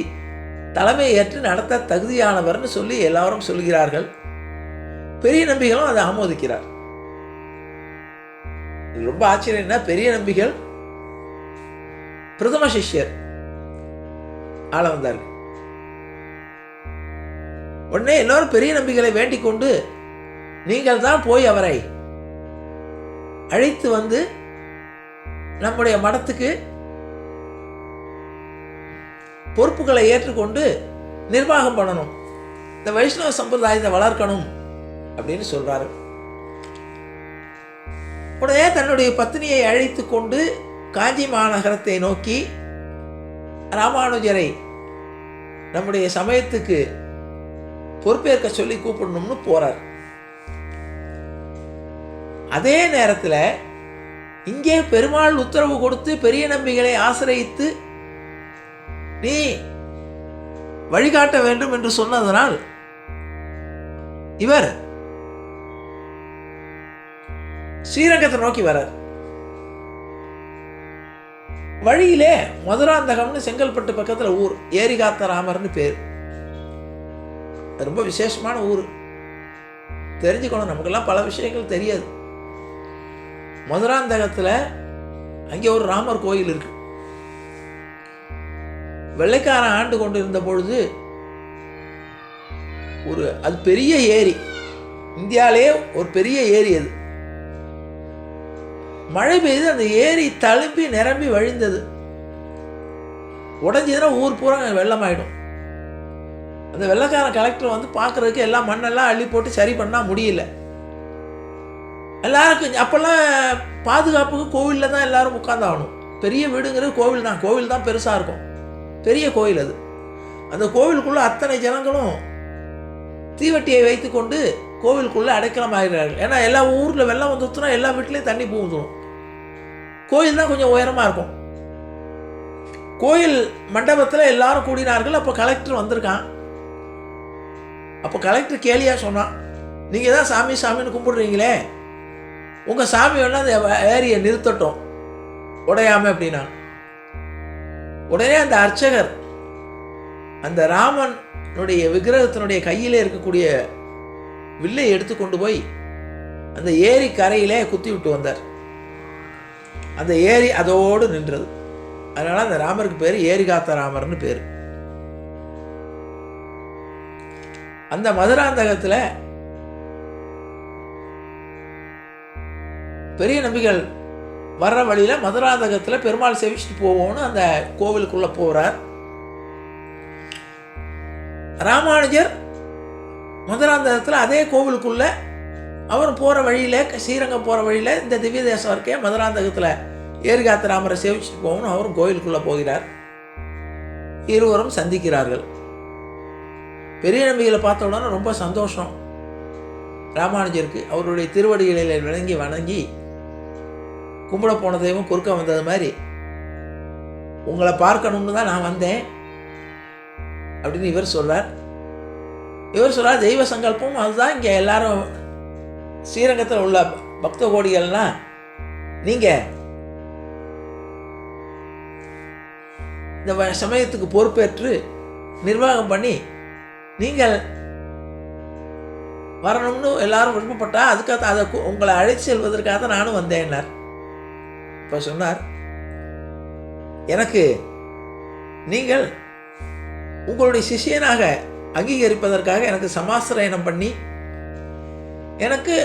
தலைமை ஏற்று நடத்த தகுதியானவர்னு சொல்லி எல்லாரும் சொல்கிறார்கள். பெரிய நம்பிகளும் அதை ஆமோதிக்கிறார். ரொம்ப ஆச்சரியம்னா பெரிய நம்பிகள் பிரதம சிஷ்யர் ஆளவந்தார். உடனே எல்லாரும் பெரிய நம்பிகளை வேண்டிக் கொண்டு நீங்கள் தான் போய் அவரை அழைத்து வந்து நம்முடைய மடத்துக்கு பொறுப்புகளை ஏற்றுக்கொண்டு நிர்வாகம் பண்ணணும், இந்த வைஷ்ணவ சம்பிரதாயத்தை வளர்க்கணும் அப்படின்னு சொல்றாரு. உடனே தன்னுடைய பத்னியை அழைத்து கொண்டு காஞ்சி மாநகரத்தை நோக்கி ராமானுஜரை நம்முடைய சமயத்துக்கு பொறுப்பேற்க சொல்லி கூப்பிடணும்னு போறார். அதே நேரத்தில் இங்கே பெருமாள் உத்தரவு கொடுத்து பெரிய நம்பிகளை ஆசிரியித்து நீ வழிகாட்ட வேண்டும் என்று சொன்னதனால் இவர் ஸ்ரீரங்கத்தை நோக்கி வரார். வழியிலே மதுராந்தகம்னு செங்கல்பட்டு பக்கத்தில் ஊர், ஏரிகாத்த ராமர்னு பேர். ரொம்ப விசேஷமான ஊர், தெரிஞ்சுக்கணும். நமக்கெல்லாம் பல விஷயங்கள் தெரியாது. மதுராந்தகத்தில் அங்கே ஒரு ராமர் கோயில் இருக்கு. வெள்ளைக்காரன் ஆண்டு கொண்டு இருந்த பொழுது அது பெரிய ஏரி, இந்தியாவிலேயே ஒரு பெரிய ஏரி. அது மழை பெய்து அந்த ஏரி தழும்பி நிரம்பி வழிந்தது. உடஞ்சதுன்னா ஊர் பூரா வெள்ளமாயிடும். அந்த வெள்ளைக்காரன் கலெக்டர் வந்து பார்க்கறதுக்கு எல்லாம் மண்ணெல்லாம் அள்ளி போட்டு சரி பண்ணா முடியல. எல்லாருக்கும் அப்போல்லாம் பாதுகாப்புக்கு கோவிலில் தான் எல்லாரும் உட்காந்தாகணும். பெரிய வீடுங்கிறது கோவில் தான் பெருசாக இருக்கும், பெரிய கோவில் அது. அந்த கோவிலுக்குள்ளே அத்தனை ஜனங்களும் தீவட்டியை வைத்து கொண்டு கோவிலுக்குள்ளே அடைக்கலம் ஆகிறார்கள். ஏன்னா எல்லா ஊரில் வெள்ளம் வந்துச்சுன்னா எல்லா வீட்லேயும் தண்ணி பூந்துடும். கோயில் தான் கொஞ்சம் உயரமாக இருக்கும். கோயில் மண்டபத்தில் எல்லாரும் கூடினார்கள். அப்போ கலெக்டர் வந்திருக்கான். அப்போ கலெக்டர் கேலியாக சொன்னான், நீங்கள் தான் சாமின்னு கும்பிடுறீங்களே, உங்கள் சாமி வேணால் அந்த ஏரியை நிறுத்தட்டும் உடையாமல் அப்படின்னா. உடனே அந்த அர்ச்சகர் அந்த ராமனுடைய விக்கிரகத்தினுடைய கையிலே இருக்கக்கூடிய வில்லை எடுத்து கொண்டு போய் அந்த ஏரி கரையிலே குத்தி விட்டு வந்தார். அந்த ஏரி அதோடு நின்றது. அதனால அந்த ராமருக்கு பேர் ஏரிகாத்த ராமர்னு பேர். அந்த மதுராந்தகத்தில் பெரிய நம்பிகள் வர்ற வழியில் மதுராந்தகத்தில் பெருமாள் சேவிச்சுட்டு போவோம்னு அந்த கோவிலுக்குள்ளே போகிறார். ராமானுஜர் மதுராந்தகத்தில் அதே கோவிலுக்குள்ளே அவர் போகிற வழியில், ஸ்ரீரங்கம் போகிற வழியில் இந்த திவ்ய தேசம் இருக்கே மதுராந்தகத்தில் ஏரிகாத்த ராமரை சேவிச்சுட்டு போகணும்னு அவரும் கோவிலுக்குள்ளே போகிறார். இருவரும் சந்திக்கிறார்கள். பெரிய நம்பிகளை பார்த்த உடனே ரொம்ப சந்தோஷம் ராமானுஜருக்கு. அவருடைய திருவடிகளில் வணங்கி கும்பிட போன தெய்வம் குறுக்க வந்தது மாதிரி, உங்களை பார்க்கணும்னு தான் நான் வந்தேன் அப்படின்னு இவர் சொல்றார். தெய்வ சங்கல்பம் அதுதான். இங்கே எல்லாரும் ஸ்ரீரங்கத்தில் உள்ள பக்த கோடிகள்லாம் நீங்கள் இந்த சமயத்துக்கு பொறுப்பேற்று நிர்வாகம் பண்ணி நீங்கள் வரணும்னு எல்லாரும் விருப்பப்பட்டா அதுக்காக அதை உங்களை அழைச்சி செல்வதற்காக தான் நானும் வந்தேன்னார். இப்போ சொன்னார், எனக்கு நீங்கள் உங்களுடைய சிஷியனாக அங்கீகரிப்பதற்காக எனக்கு சமாசிரயணம் பண்ணி எனக்கு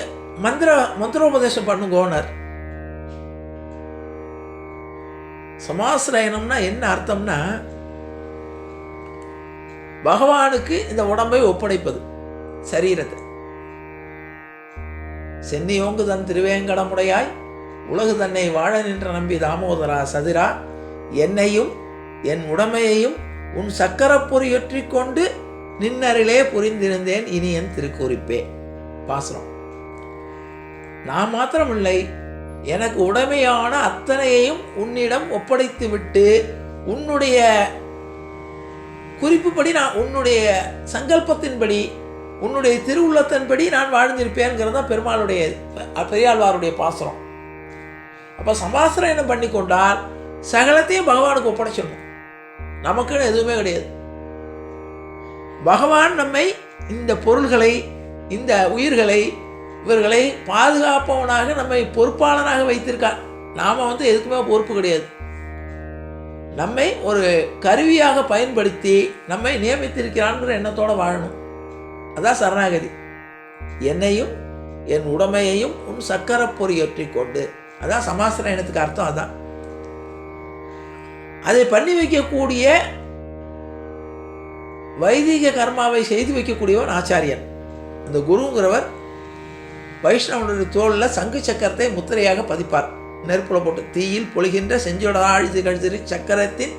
மந்திரோபதேசம் பண்ணுங்கோனர். சமாசிரயணம்னா என்ன அர்த்தம்னா, பகவானுக்கு இந்த உடம்பை ஒப்படைப்பது, சரீரத்தை. சென்னியோங்கு தன் திருவேங்கடமுடையாய் உலகு தன்னை வாழ நின்ற நம்பி தாமோதரா சதிரா, என்னையும் என் உடமையையும் உன் சக்கரப்பொறியொற்றி கொண்டு நின்னரிலே புரிந்திருந்தேன் இனி என் திருக்குறிப்பே. பாசுரம். நான் மாத்திரமில்லை, எனக்கு உடைமையான அத்தனையையும் உன்னிடம் ஒப்படைத்து விட்டு உன்னுடைய குறிப்புப்படி, நான் உன்னுடைய சங்கல்பத்தின்படி, உன்னுடைய திருவுள்ளத்தின்படி நான் வாழ்ந்திருப்பேங்கிறது தான் பெருமாளுடைய பெரியாழ்வாருடைய பாசுரம். அப்போ சமாசிரயணம் பண்ணி கொண்டால் சகலத்தையும் பகவானுக்கு ஒப்படைச்சிடணும். நமக்குன்னு எதுவுமே கிடையாது. பகவான் நம்மை இந்த பொருள்களை, இந்த உயிர்களை, இவர்களை பாதுகாப்பவனாக நம்மை பொறுப்பாளனாக வைத்திருக்கார். நாம் எதுக்குமே பொறுப்பு கிடையாது. நம்மை ஒரு கருவியாக பயன்படுத்தி நம்மை நியமித்திருக்கிறான்ங்கிற எண்ணத்தோடு வாழணும். அதான் சரணாகதி. என்னையும் என் உடமையையும் உன் சக்கரப்பொறியொற்றி கொண்டு, அதான் சமாசிரயணத்துக்கு அர்த்தம். அதான் அதை பண்ணி வைக்கக்கூடிய வைதிக கர்மாவை செய்து வைக்கக்கூடியவன் ஆச்சாரியன். அந்த குருங்கிறவர் வைஷ்ணவனுடைய தோளில் சங்கு சக்கரத்தை முத்திரையாக பதிப்பார். நெருப்புல போட்டு தீயில் பொழிகின்ற செஞ்சொடாழ்தி கழுதிரி சக்கரத்தின்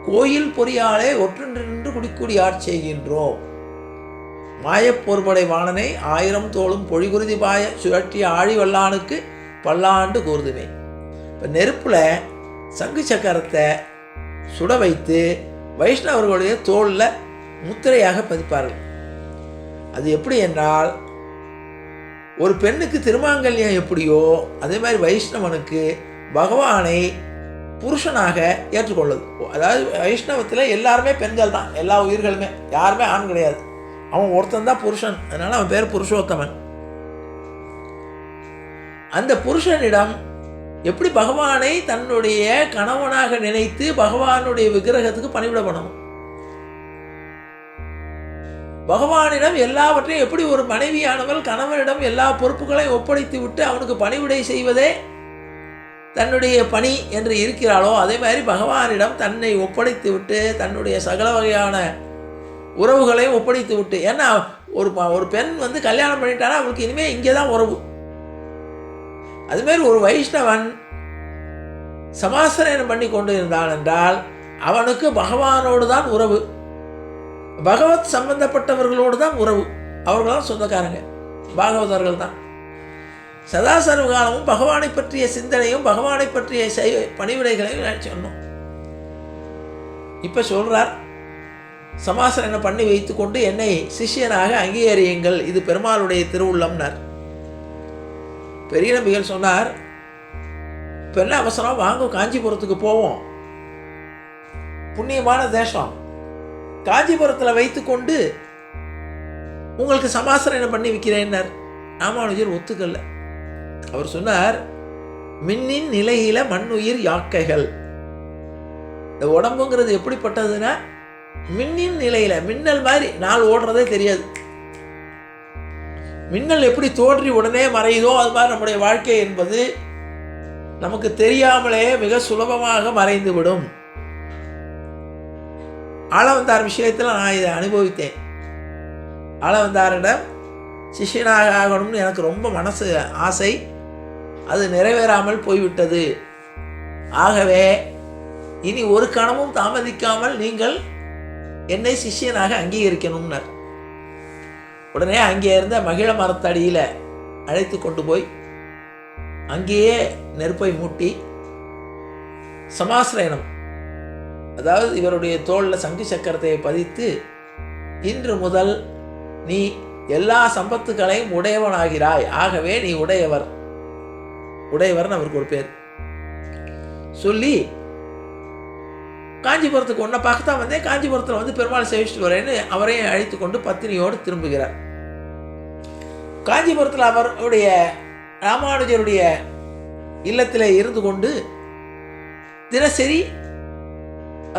கோயில் பொறியாலே ஒற்றொன்று நின்று குடிக்குடி செய்கின்றோம். மாயப்பொருபடை வாணனை 1000 தோளும் பொழிகுருதி பாய சுழற்றிய ஆழி வல்லானுக்கு பல்லாண்டு கூறுதுமே. இப்போ நெருப்பில் சங்கு சக்கரத்தை சுட வைத்து வைஷ்ணவர்களுடைய தோளில் முத்திரையாக பதிப்பார்கள். அது எப்படி என்றால், ஒரு பெண்ணுக்கு திருமாங்கல்யம் எப்படியோ அதே மாதிரி வைஷ்ணவனுக்கு பகவானை புருஷனாக ஏற்றுக்கொள்ளுது. அதாவது வைஷ்ணவத்தில் எல்லாருமே பெண்கள் தான், எல்லா உயிர்களுமே, யாருமே ஆண் கிடையாது. அவன் ஒருத்தன் தான் புருஷன், அதனால அவன் பேர் புருஷோத்தமன். அந்த புருஷனிடம் எப்படி பகவானை தன்னுடைய கணவனாக நினைத்து பகவானுடைய விக்கிரகத்துக்கு பணிவிட பண்ணணும், பகவானிடம் எல்லாவற்றையும் எப்படி ஒரு மனைவியானவள் கணவனிடம் எல்லா பொறுப்புகளையும் ஒப்படைத்து விட்டு அவனுக்கு பணிவிடை செய்வதே தன்னுடைய பணி என்று இருக்கிறாளோ, அதே மாதிரி பகவானிடம் தன்னை ஒப்படைத்து விட்டு தன்னுடைய சகல வகையான உறவுகளையும் ஒப்படைத்து விட்டு. ஏன்னா ஒரு பெண் கல்யாணம் பண்ணிட்டானா அவளுக்கு இனிமேல் இங்கே தான் உறவு. அதுமாரி ஒரு வைஷ்ணவன் சமாசனம் பண்ணி கொண்டு இருந்தான் என்றால் அவனுக்கு பகவானோடு தான் உறவு, பகவத் சம்பந்தப்பட்டவர்களோடு தான் உறவு. அவர்களாம் சொந்தக்காரங்க, பாகவதர்கள் தான். சதா சர்வகாலமும் பகவானை பற்றிய சிந்தனையும் பகவானை பற்றிய பணிவிடைகளையும் சொன்னோம். இப்போ சொல்கிறார், சமாசனம் பண்ணி வைத்து கொண்டு என்னை சிஷ்யனாக அங்கீகரியுங்கள், இது பெருமாளுடைய திருவுள்ளம்னார். பெரிய நம்பிகள் சொன்னார், இப்போ என்ன அவசரம், வாங்க காஞ்சிபுரத்துக்கு போவோம், புண்ணியமான தேசம், காஞ்சிபுரத்தில் வைத்து கொண்டு உங்களுக்கு சமாசனம் பண்ணி வைக்கிறேன்னார். ராமானுஜர் ஒத்துக்கல்ல. அவர் சொன்னார், மின்னின் நிலையில மண்ணுயிர் யாக்கைகள். இந்த உடம்புங்கிறது எப்படிப்பட்டதுன்னா மின்னின் நிலையில, மின்னல் மாதிரி நாள் ஓடுறதே தெரியாது. மின்னல் எப்படி தோன்றி உடனே மறையுதோ அது மாதிரி நம்முடைய வாழ்க்கை என்பது நமக்கு தெரியாமலே மிக சுலபமாக மறைந்து விடும். ஆளவந்தார் விஷயத்தில் நான் இதை அனுபவித்தேன். ஆளவந்தாரிடம் சிஷ்யனாக ஆகணும்னு எனக்கு ரொம்ப மனசு ஆசை, அது நிறைவேறாமல் போய்விட்டது. ஆகவே இனி ஒரு கணமும் தாமதிக்காமல் நீங்கள் என்னை சிஷ்யனாக அங்கீகரிக்கணும்னார். உடனே அங்கே இருந்த மகிழ மரத்தடியில் அழைத்து கொண்டு போய் அங்கேயே நெருப்பை மூட்டி சமாசிரயணம், அதாவது இவருடைய தோளில் சங்கு சக்கரத்தை பதித்து, இன்று முதல் நீ எல்லா சம்பத்துக்களையும் உடையவனாகிறாய், ஆகவே நீ உடையவர், உடையவர்னு அவருக்கு ஒரு பேர் சொல்லி, காஞ்சிபுரத்துக்கு ஒன்றை பார்க்கத்தான் வந்தேன், காஞ்சிபுரத்தில் வந்து பெருமாள் சேவிச்சுட்டு வரேன்னு அவரையும் அழைத்து கொண்டு பத்தினியோடு திரும்புகிறார். காஞ்சிபுரத்தில் அவருடைய ராமானுஜருடைய இல்லத்தில் இருந்து கொண்டு தினசரி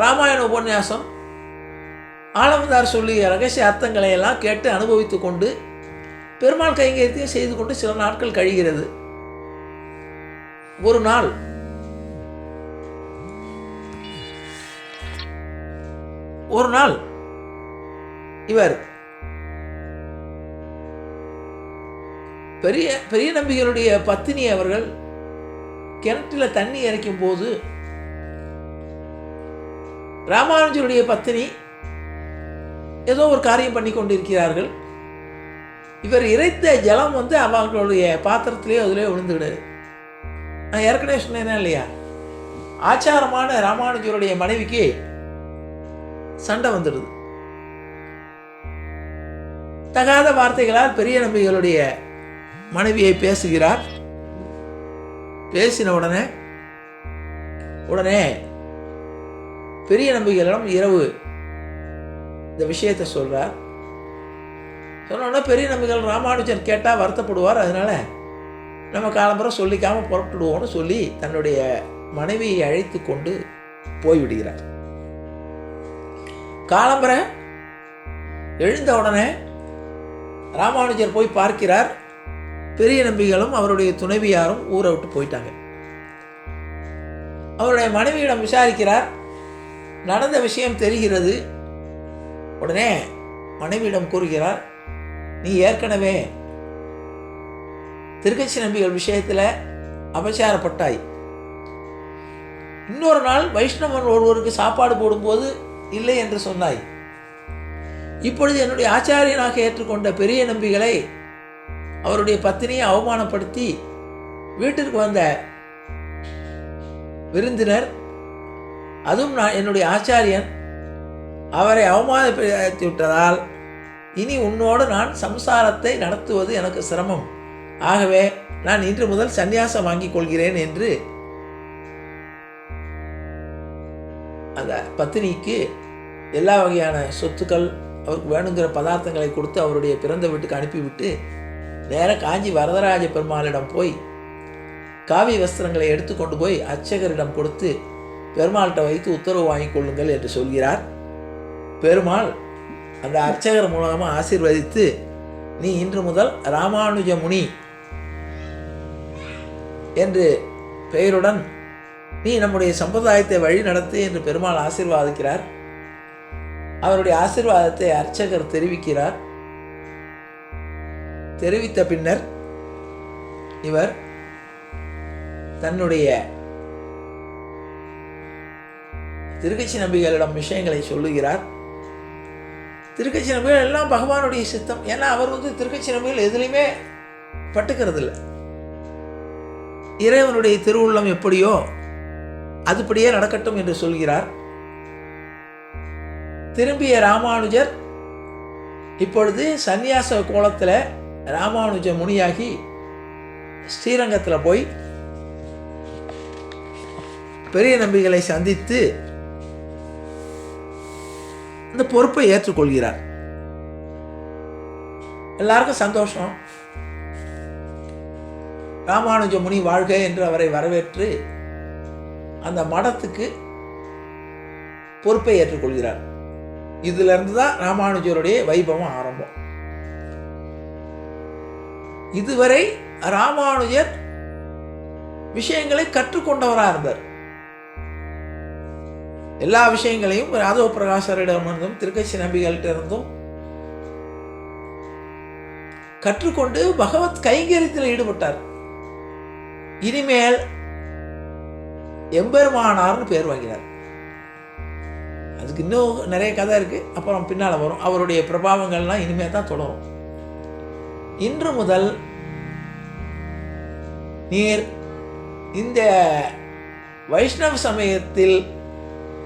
ராமாயண உபன்யாசம், ஆளவந்தார் சொல்லிய ரகசிய அர்த்தங்களை எல்லாம் கேட்டு அனுபவித்து கொண்டு பெருமாள் கைங்கரியத்தையும் செய்து கொண்டு சில நாட்கள் கழிகிறது. ஒரு நாள் இவர் பெரிய நம்பிகளுடைய பத்தினி அவர்கள் கிணற்றில் தண்ணி இறைக்கும் போது ராமானுஜருடைய பத்தினி ஏதோ ஒரு காரியம் பண்ணி கொண்டிருக்கிறார்கள். இவர் இறைத்த ஜலம் வந்து அவர்களுடைய பாத்திரத்திலேயே அதிலே விழுந்துவிடாது. நான் ஏற்கனவே சொன்னேன்னா இல்லையா, ஆச்சாரமான ராமானுஜருடைய மனைவிக்கு சண்டை வந்துடுது. தகாத வார்த்தைகளால் பெரிய நம்பிகளுடைய மனைவியை பேசுகிறார். பேசின உடனே பெரிய நம்பிகளிடம் இரவு இந்த விஷயத்தை சொல்றார். சொன்னோன்னா பெரிய நம்பிகள் ராமானுஜர் கேட்டால் வருத்தப்படுவார், அதனால நம்ம காலம்பரம் சொல்லிக்காமல் புறப்பட்டுடுவோம்னு சொல்லி தன்னுடைய மனைவியை அழைத்து கொண்டு போய்விடுகிறார். காலம்பர எழுந்த உடனே ராமானுஜர் போய் பார்க்கிறார். பெரிய நம்பிகளும் அவருடைய துணைவியாரும் ஊரை விட்டு போயிட்டாங்க. அவருடைய மனைவியிடம் விசாரிக்கிறார். நடந்த விஷயம் தெரிகிறது. உடனே மனைவியிடம் கூறுகிறார், நீ ஏற்கனவே திருக்கட்சி நம்பிகள் விஷயத்தில் அபச்சாரப்பட்டாய். இன்னொரு நாள் வைஷ்ணவன் ஒருவருக்கு சாப்பாடு போடும்போது இல்லை என்று சொன்னாய். இப்பொழுது என்னுடைய ஆச்சாரியனாக ஏற்றுக்கொண்ட பெரிய நம்பிகளை அவருடைய பத்தினியை அவமானப்படுத்தி வீட்டிற்கு வந்த விருந்தினர், அதுவும் நான் என்னுடைய ஆச்சாரியன், அவரை அவமானப்படுத்தி விட்டதால் இனி உன்னோடு நான் சம்சாரத்தை நடத்துவது எனக்கு சிரமம். ஆகவே நான் இன்று முதல் சந்நியாசம் வாங்கிக் கொள்கிறேன் என்று அந்த பத்தினிக்கு எல்லா வகையான சொத்துக்கள், அவருக்கு வேணுங்கிற பதார்த்தங்களை கொடுத்து அவருடைய பிறந்த வீட்டுக்கு அனுப்பிவிட்டு நேராக காஞ்சி வரதராஜ பெருமாளிடம் போய் காவி வஸ்திரங்களை எடுத்துக்கொண்டு போய் அர்ச்சகரிடம் கொடுத்து பெருமாள்கிட்ட வைத்து உத்தரவு வாங்கிக் கொள்ளுங்கள் என்று சொல்கிறார். பெருமாள் அந்த அர்ச்சகர் மூலமாக ஆசீர்வதித்து, நீ இன்று முதல் ராமானுஜ முனி என்று பெயருடன் நீ நம்முடைய சம்பிரதாயத்தை வழி நடத்து என்று பெருமாள் ஆசீர்வாதிக்கிறார். அவருடைய ஆசீர்வாதத்தை அர்ச்சகர் தெரிவிக்கிறார். தெரிவித்த பின்னர் இவர் தன்னுடைய திருக்கட்சி நம்பிகளிடம் விஷயங்களை சொல்லுகிறார். திருக்கட்சி நம்பிகள் எல்லாம் பகவானுடைய சித்தம். ஏன்னா அவர் திருக்கட்சி நம்பிகள் எதுலையுமே பட்டுக்கிறது இல்லை. இறைவனுடைய திருவுள்ளம் எப்படியோ அதுபடியே நடக்கட்டும் என்று சொல்கிறார். திரும்பிய ராமானுஜர் இப்பொழுது சந்நியாச கோலத்தில் ராமானுஜ முனியாகி ஸ்ரீரங்கத்தில் போய் பெரிய நம்பிகளை சந்தித்து இந்த பொறுப்பை ஏற்றுக்கொள்கிறார். எல்லாருக்கும் சந்தோஷம். ராமானுஜ முனி வாழ்க என்று அவரை வரவேற்று அந்த மடத்துக்கு பொறுப்பை ஏற்றுக்கொள்கிறார். இதுல இருந்து தான் ராமானுஜருடைய வைபவம் ஆரம்பம். இதுவரை ராமானுஜர் விஷயங்களை கற்றுக்கொண்டவராக இருந்தார். எல்லா விஷயங்களையும் யாதவ பிரகாசரிடமிருந்தும் திருக்கட்சி நம்பிகள்கிட்ட இருந்தும் கற்றுக்கொண்டு பகவத் கைங்கரியத்தில் ஈடுபட்டார். இனிமேல் எம்பெருமானார்னு பேர் வாங்கினார். அதுக்கு இன்னும் நிறைய கதை இருக்கு, அப்புறம் பின்னால் வரும். அவருடைய பிரபாவங்கள்லாம் இனிமேல் தான் தொடரும். இன்று முதல் நீர் இந்த வைஷ்ணவ சமயத்தில்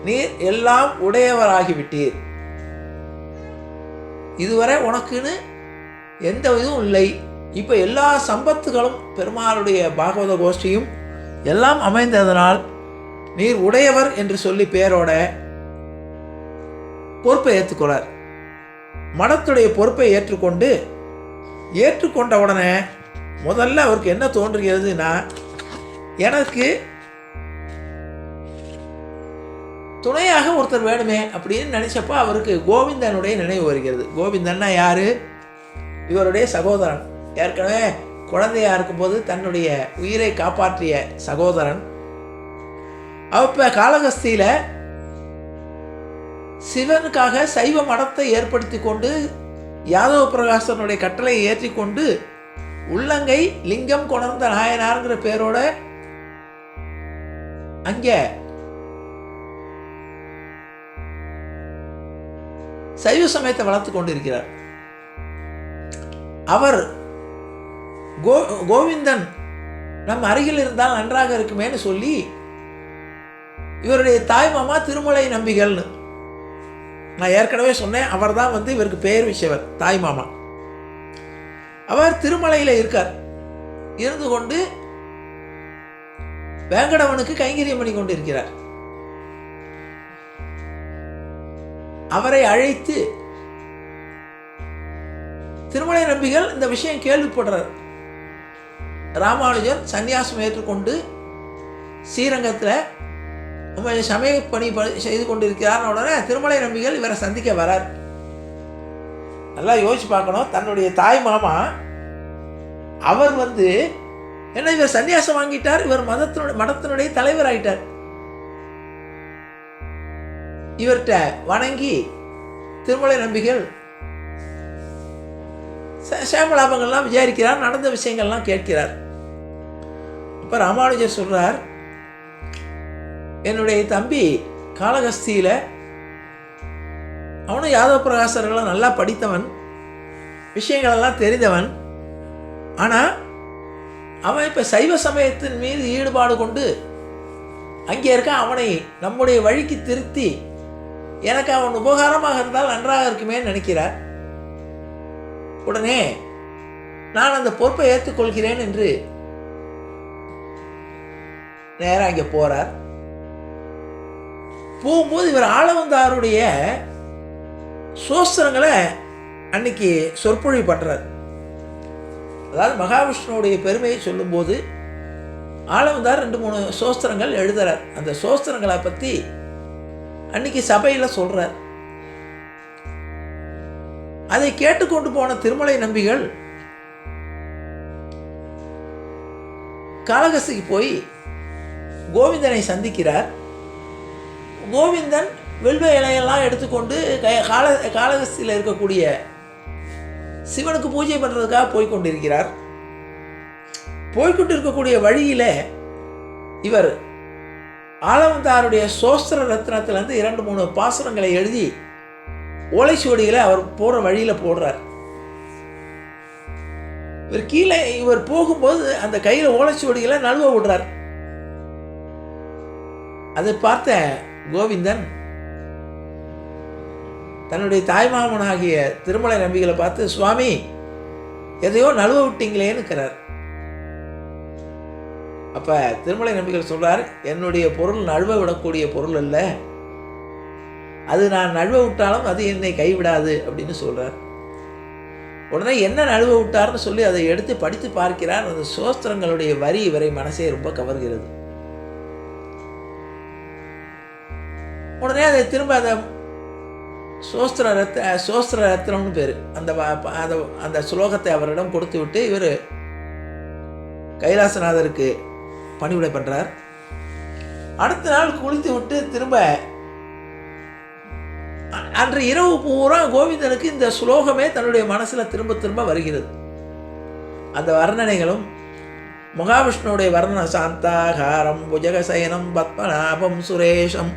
நீர் எல்லாம் உடையவராகிவிட்டீர். இதுவரை உனக்குன்னு எந்த இதுவும் இல்லை. இப்போ எல்லா சம்பத்துகளும் பெருமாளுடைய பாகவத கோஷ்டியும் எல்லாம் அமைந்ததனால் நீர் உடையவர் என்று சொல்லி பேரோட பொறுப்பை ஏற்றுக்கொள்ளார். மடத்துடைய பொறுப்பை ஏற்றுக்கொண்ட உடனே முதல்ல அவருக்கு என்ன தோன்றுகிறதுனா, எனக்கு துணையாக ஒருத்தர் வேணுமே அப்படின்னு நினைச்சப்போ அவருக்கு கோவிந்தனுடைய நினைவு வருகிறது. கோவிந்தன்னா யாரு? இவருடைய சகோதரன். ஏற்கனவே குழந்தையா இருக்கும்போது தன்னுடைய உயிரை காப்பாற்றிய சகோதரன். அப்ப காளகஸ்தியில சிவனுக்காக சைவ மடத்தை ஏற்படுத்தி கொண்டு யாதவ பிரகாசனுடைய கட்டளையை ஏற்றி கொண்டு உள்ளங்கை லிங்கம் கொணர்ந்த நாயனார்ங்கிற பேரோட அங்கே சைவ சமயத்தை வளர்த்து கொண்டிருக்கிறார். அவர் கோவிந்தன் நம் அருகில் இருந்தால் நன்றாக இருக்குமேன்னு சொல்லி இவருடைய தாய் மாமா திருமலை நம்பிகள்னு நான் ஏற்கனவே சொன்னேன். அவர் தான் இவருக்கு பெயர் விஷயவர் தாய் மாமா. அவர் திருமலையில் இருக்கார். இருந்து கொண்டு வேங்கடவனுக்கு கைங்கரியம் பண்ணி கொண்டு இருக்கிறார். அவரை அழைத்து திருமலை நம்பிகள் இந்த விஷயம் கேள்விப்படுறார். ராமானுஜர் சன்னியாசம் ஏற்றுக்கொண்டு ஸ்ரீரங்கத்தில் சமய பணி செய்து கொண்டிருக்கிறார். உடனே திருமலை நம்பிகள் இவரை சந்திக்க வரார். நல்லா யோசிச்சு பார்க்கணும். தன்னுடைய தாய் மாமா அவர் என்ன இவர் சன்னியாசம் வாங்கிட்டார், இவர் மடத்தினுடைய தலைவர் ஆயிட்டார். இவர்கிட்ட வணங்கி திருமலை நம்பிகள் சேமலாபங்கள்லாம் விசாரிக்கிறார், நடந்த விஷயங்கள்லாம் கேட்கிறார். அப்ப ராமானுஜர் சொல்றார், என்னுடைய தம்பி காளகஸ்தியில அவனும் யாதவ பிரகாசர்களெல்லாம் நல்லா படித்தவன், விஷயங்களெல்லாம் தெரிந்தவன். ஆனால் அவன் இப்போ சைவ சமயத்தின் மீது ஈடுபாடு கொண்டு அங்கே இருக்க அவனை நம்முடைய வழிக்கு திருத்தி எனக்கு அவன் உபகாரமாக இருந்தால் நன்றாக இருக்குமே நினைக்கிறார். உடனே நான் அந்த பொறுப்பை ஏற்றுக்கொள்கிறேன் என்று நேராக அங்கே போறார். போகும்போது இவர் ஆளவந்தாருடைய சோஸ்திரங்களை அன்னைக்கு சொற்பொழிவு பண்றார். அதாவது மகாவிஷ்ணுடைய பெருமையை சொல்லும்போது ஆளவந்தார் 2-3 சோஸ்திரங்கள் எழுதுறார். அந்த சோஸ்திரங்களை பற்றி அன்னைக்கு சபையில் சொல்றார். அதை கேட்டுக்கொண்டு போன திருமலை நம்பிகள் காளகஸ்திக்கு போய் கோவிந்தனை சந்திக்கிறார். கோவிந்தன் வெல்வ இலையெல்லாம் எடுத்துக்கொண்டு காளகஸ்தியில் இருக்கக்கூடிய சிவனுக்கு பூஜை பண்ணுறதுக்காக போய்கொண்டிருக்கிறார். போய்கொண்டு இருக்கக்கூடிய வழியில் இவர் ஆளவந்தாருடைய சோஸ்திர ரத்னத்திலேருந்து 2-3 பாசுரங்களை எழுதி ஓலைச்சுவடிகளை அவர் போகிற வழியில் போடுறார். இவர் கீழே இவர் போகும்போது அந்த கையில் ஓலைச்சுவடிகளை நழுவ விடுறார். அதை பார்த்த கோவிந்தன் தன்னுடைய தாய்மாமனாகிய திருமலை நம்பிகளை பார்த்து, சுவாமி எதையோ நழுவ விட்டீங்களேன்னு இருக்கிறார். அப்போ திருமலை நம்பிகள் சொல்கிறார், என்னுடைய பொருள் நழுவ விடக்கூடிய பொருள் அல்ல, அது நான் நழுவ விட்டாலும் அது என்னை கைவிடாது அப்படின்னு சொல்கிறார். உடனே என்ன நழுவ விட்டார்னு சொல்லி அதை எடுத்து படித்து பார்க்கிறார். அந்த சோஸ்திரங்களுடைய வரி இவரை மனசை ரொம்ப கவர்கிறது. உடனே அதை திரும்ப அந்த சோஸ்திர ரத்னம்னு பேர் அந்த ஸ்லோகத்தை அவரிடம் கொடுத்து விட்டு இவர் கைலாசநாதருக்கு பணிவிடை பண்ணுறார். அடுத்த நாள் குளித்து விட்டு திரும்ப அன்று இரவு பூரா கோவிந்தனுக்கு இந்த ஸ்லோகமே தன்னுடைய மனசில் திரும்ப திரும்ப வருகிறது. அந்த வர்ணனைகளும் மகாவிஷ்ணுடைய வர்ணன சாந்தாகாரம் புஜகசயனம் பத்மநாபம் சுரேஷம்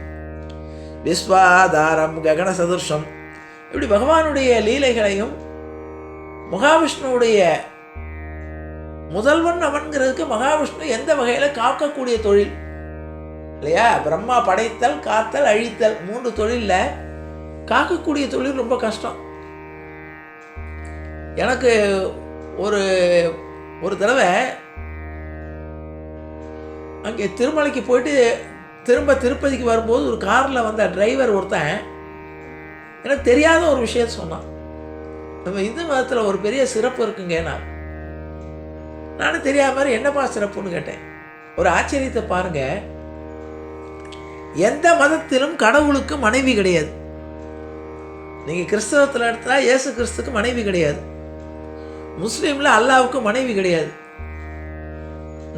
விஸ்வாதாரம் ககன சதுர்ஷம், இப்படி பகவானுடைய லீலைகளையும் மகாவிஷ்ணுடைய முதல்வன் அவன்கிறதுக்கு மகாவிஷ்ணு எந்த வகையில் காக்கக்கூடிய தொழில் இல்லையா? பிரம்மா படைத்தல், காத்தல், அழித்தல் 3 தொழிலில் காக்கக்கூடிய தொழில் ரொம்ப கஷ்டம். எனக்கு ஒரு தடவை அங்கே திருமலைக்கு போயிட்டு திரும்ப திருப்பதிக்கு வரும்போது ஒரு காரில் வந்த டிரைவர் ஒருத்தன் எனக்கு தெரியாத ஒரு விஷயத்த சொன்னான். நம்ம இந்து மதத்தில் ஒரு பெரிய சிறப்பு இருக்குங்க. நானும் தெரியாத மாதிரி என்னப்பா சிறப்புன்னு கேட்டேன். ஒரு ஆச்சரியத்தை பாருங்க, எந்த மதத்திலும் கடவுளுக்கு மனைவி கிடையாது. நீங்கள் கிறிஸ்தவத்தில் எடுத்தா இயேசு கிறிஸ்துக்கு மனைவி கிடையாது, முஸ்லீமில் அல்லாவுக்கு மனைவி கிடையாது.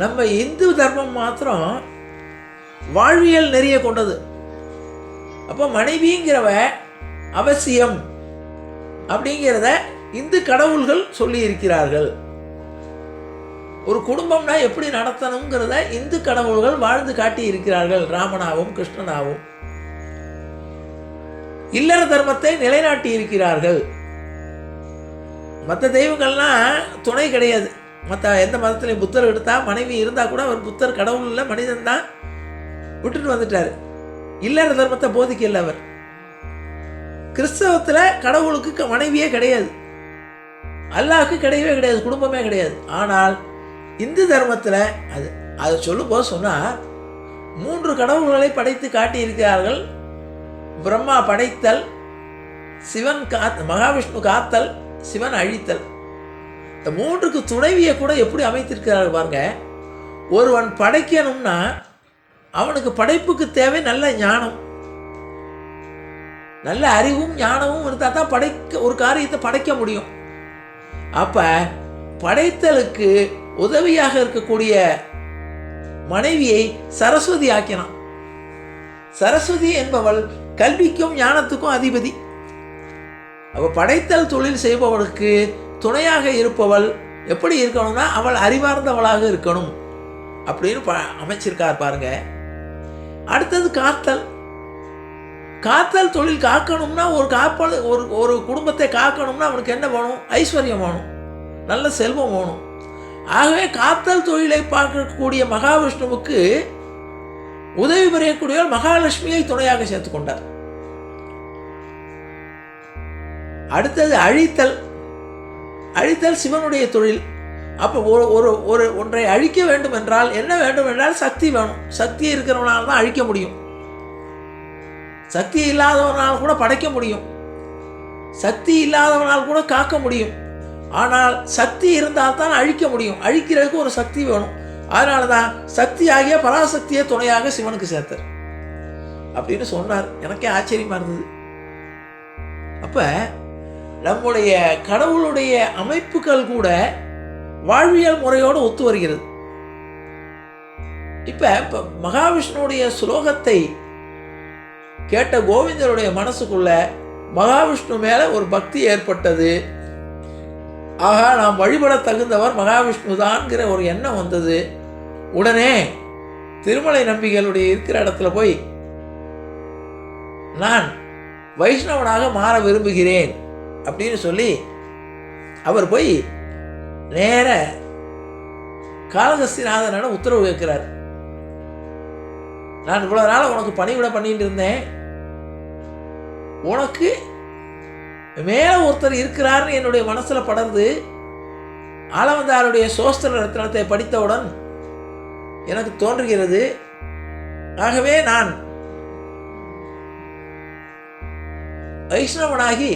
நம்ம இந்து தர்மம் மாத்திரம் வாழ்வியல் நெறிய கொண்டது. அப்போ மனைவிங்கிறவ அவசியம் அப்படிங்கிறத இந்து கடவுள்கள் சொல்லி இருக்கிறார்கள். ஒரு குடும்பம்னா எப்படி நடத்தணுங்கிறத இந்து கடவுள்கள் வாழ்ந்து காட்டி இருக்கிறார்கள். ராமனாவும் கிருஷ்ணனாவும் இல்லற தர்மத்தை நிலைநாட்டி இருக்கிறார்கள். மற்ற தெய்வங்கள்லாம் துணை கிடையாது. மற்ற எந்த மதத்திலையும் புத்தர் எடுத்தால் மனைவி இருந்தால் கூட அவர் புத்தர் கடவுள் இல்லை, மனிதன் தான், விட்டுட்டு வந்துட்டார். இல்லற தர்மத்தை போதிக்கல அவர். கிறிஸ்தவத்தில் கடவுளுக்கு மனைவியே கிடையாது, அல்லாஹ்க்கு கிடையவே கிடையாது, குடும்பமே கிடையாது. ஆனால் இந்து தர்மத்தில் அதை சொல்லும்போது சொன்னால் 3 கடவுள்களை படைத்து காட்டியிருக்கிறார்கள். பிரம்மா படைத்தல், சிவன் மகாவிஷ்ணு காத்தல், சிவன் அழித்தல். இந்த 3க்கு துணைவியை கூட எப்படி அமைத்திருக்கிறார்கள் பாருங்க. ஒருவன் படைக்கணும்னா அவனுக்கு படைப்புக்கு தேவை நல்ல ஞானம், நல்ல அறிவும் ஞானமும் இருந்தால் தான் ஒரு காரியத்தை படைக்க முடியும். அப்போ படைத்தலுக்கு உதவியாக இருக்கக்கூடிய மனைவியை சரஸ்வதி ஆக்கினான். சரஸ்வதி என்பவள் கல்விக்கும் ஞானத்துக்கும் அதிபதி. அவள் படைத்தல் தொழில் செய்பவளுக்கு துணையாக இருப்பவள் எப்படி இருக்கணும்னா அவள் அறிவார்ந்தவளாக இருக்கணும் அப்படின்னு அமைச்சிருக்கார் பாருங்க. அடுத்தது காத்தல். காத்தல் தொழில் காக்கணும்னா ஒரு குடும்பத்தை காக்கணும்னா அவனுக்கு என்ன வேணும்? ஐஸ்வர்யம் வேணும், நல்ல செல்வம் வேணும். ஆகவே காத்தல் தொழிலை பார்க்கக்கூடிய மகாவிஷ்ணுவுக்கு உதவி புரியக்கூடியவர் மகாலட்சுமியை துணையாக சேர்த்து கொண்டார். அடுத்தது அழித்தல். அழித்தல் சிவனுடைய தொழில். அப்போ ஒன்றை அழிக்க வேண்டும் என்றால் என்ன வேண்டும் என்றால் சக்தி வேணும். சக்தி இருக்கிறவனால் தான் அழிக்க முடியும். சக்தி இல்லாதவனால் கூட படைக்க முடியும், சக்தி இல்லாதவனால் கூட காக்க முடியும். ஆனால் சக்தி இருந்தால் தான் அழிக்க முடியும். அழிக்கிறதுக்கு ஒரு சக்தி வேணும். அதனால தான் சக்தி ஆகிய பராசக்தியை துணையாக சிவனுக்கு சேர்த்தார் அப்படின்னு சொன்னார். எனக்கே ஆச்சரியமா இருந்தது. அப்போ நம்முடைய கடவுளுடைய அமைப்புகள் கூட வாழ்வியல் முறையோடு ஒத்து வருகிறது. இப்போ மகாவிஷ்ணுடைய ஸ்லோகத்தை கேட்ட கோவிந்தருடைய மனசுக்குள்ள மகாவிஷ்ணு மேலே ஒரு பக்தி ஏற்பட்டது. ஆகா, நாம் வழிபட தகுந்தவர் மகாவிஷ்ணு தான்ங்கிற ஒரு எண்ணம் வந்தது. உடனே திருமலை நம்பிகளுடைய இருக்கிற இடத்துல போய் நான் வைஷ்ணவனாக மாற விரும்புகிறேன் அப்படின்னு சொல்லி அவர் போய் நேர காளகஸ்திநாதனிடம் உத்தரவு கேட்கிறார். நான் இவ்வளவு நாள் உனக்கு பணிவிட பண்ணிட்டு இருந்தேன், உனக்கு மேல ஒருத்தர் இருக்கிறார்னு என்னுடைய மனசுல படர்ந்து ஆளவந்தாருடைய சோஸ்திர ரத்னத்தை படித்தவுடன் எனக்கு தோன்றுகிறது. ஆகவே நான் வைஷ்ணவனாகி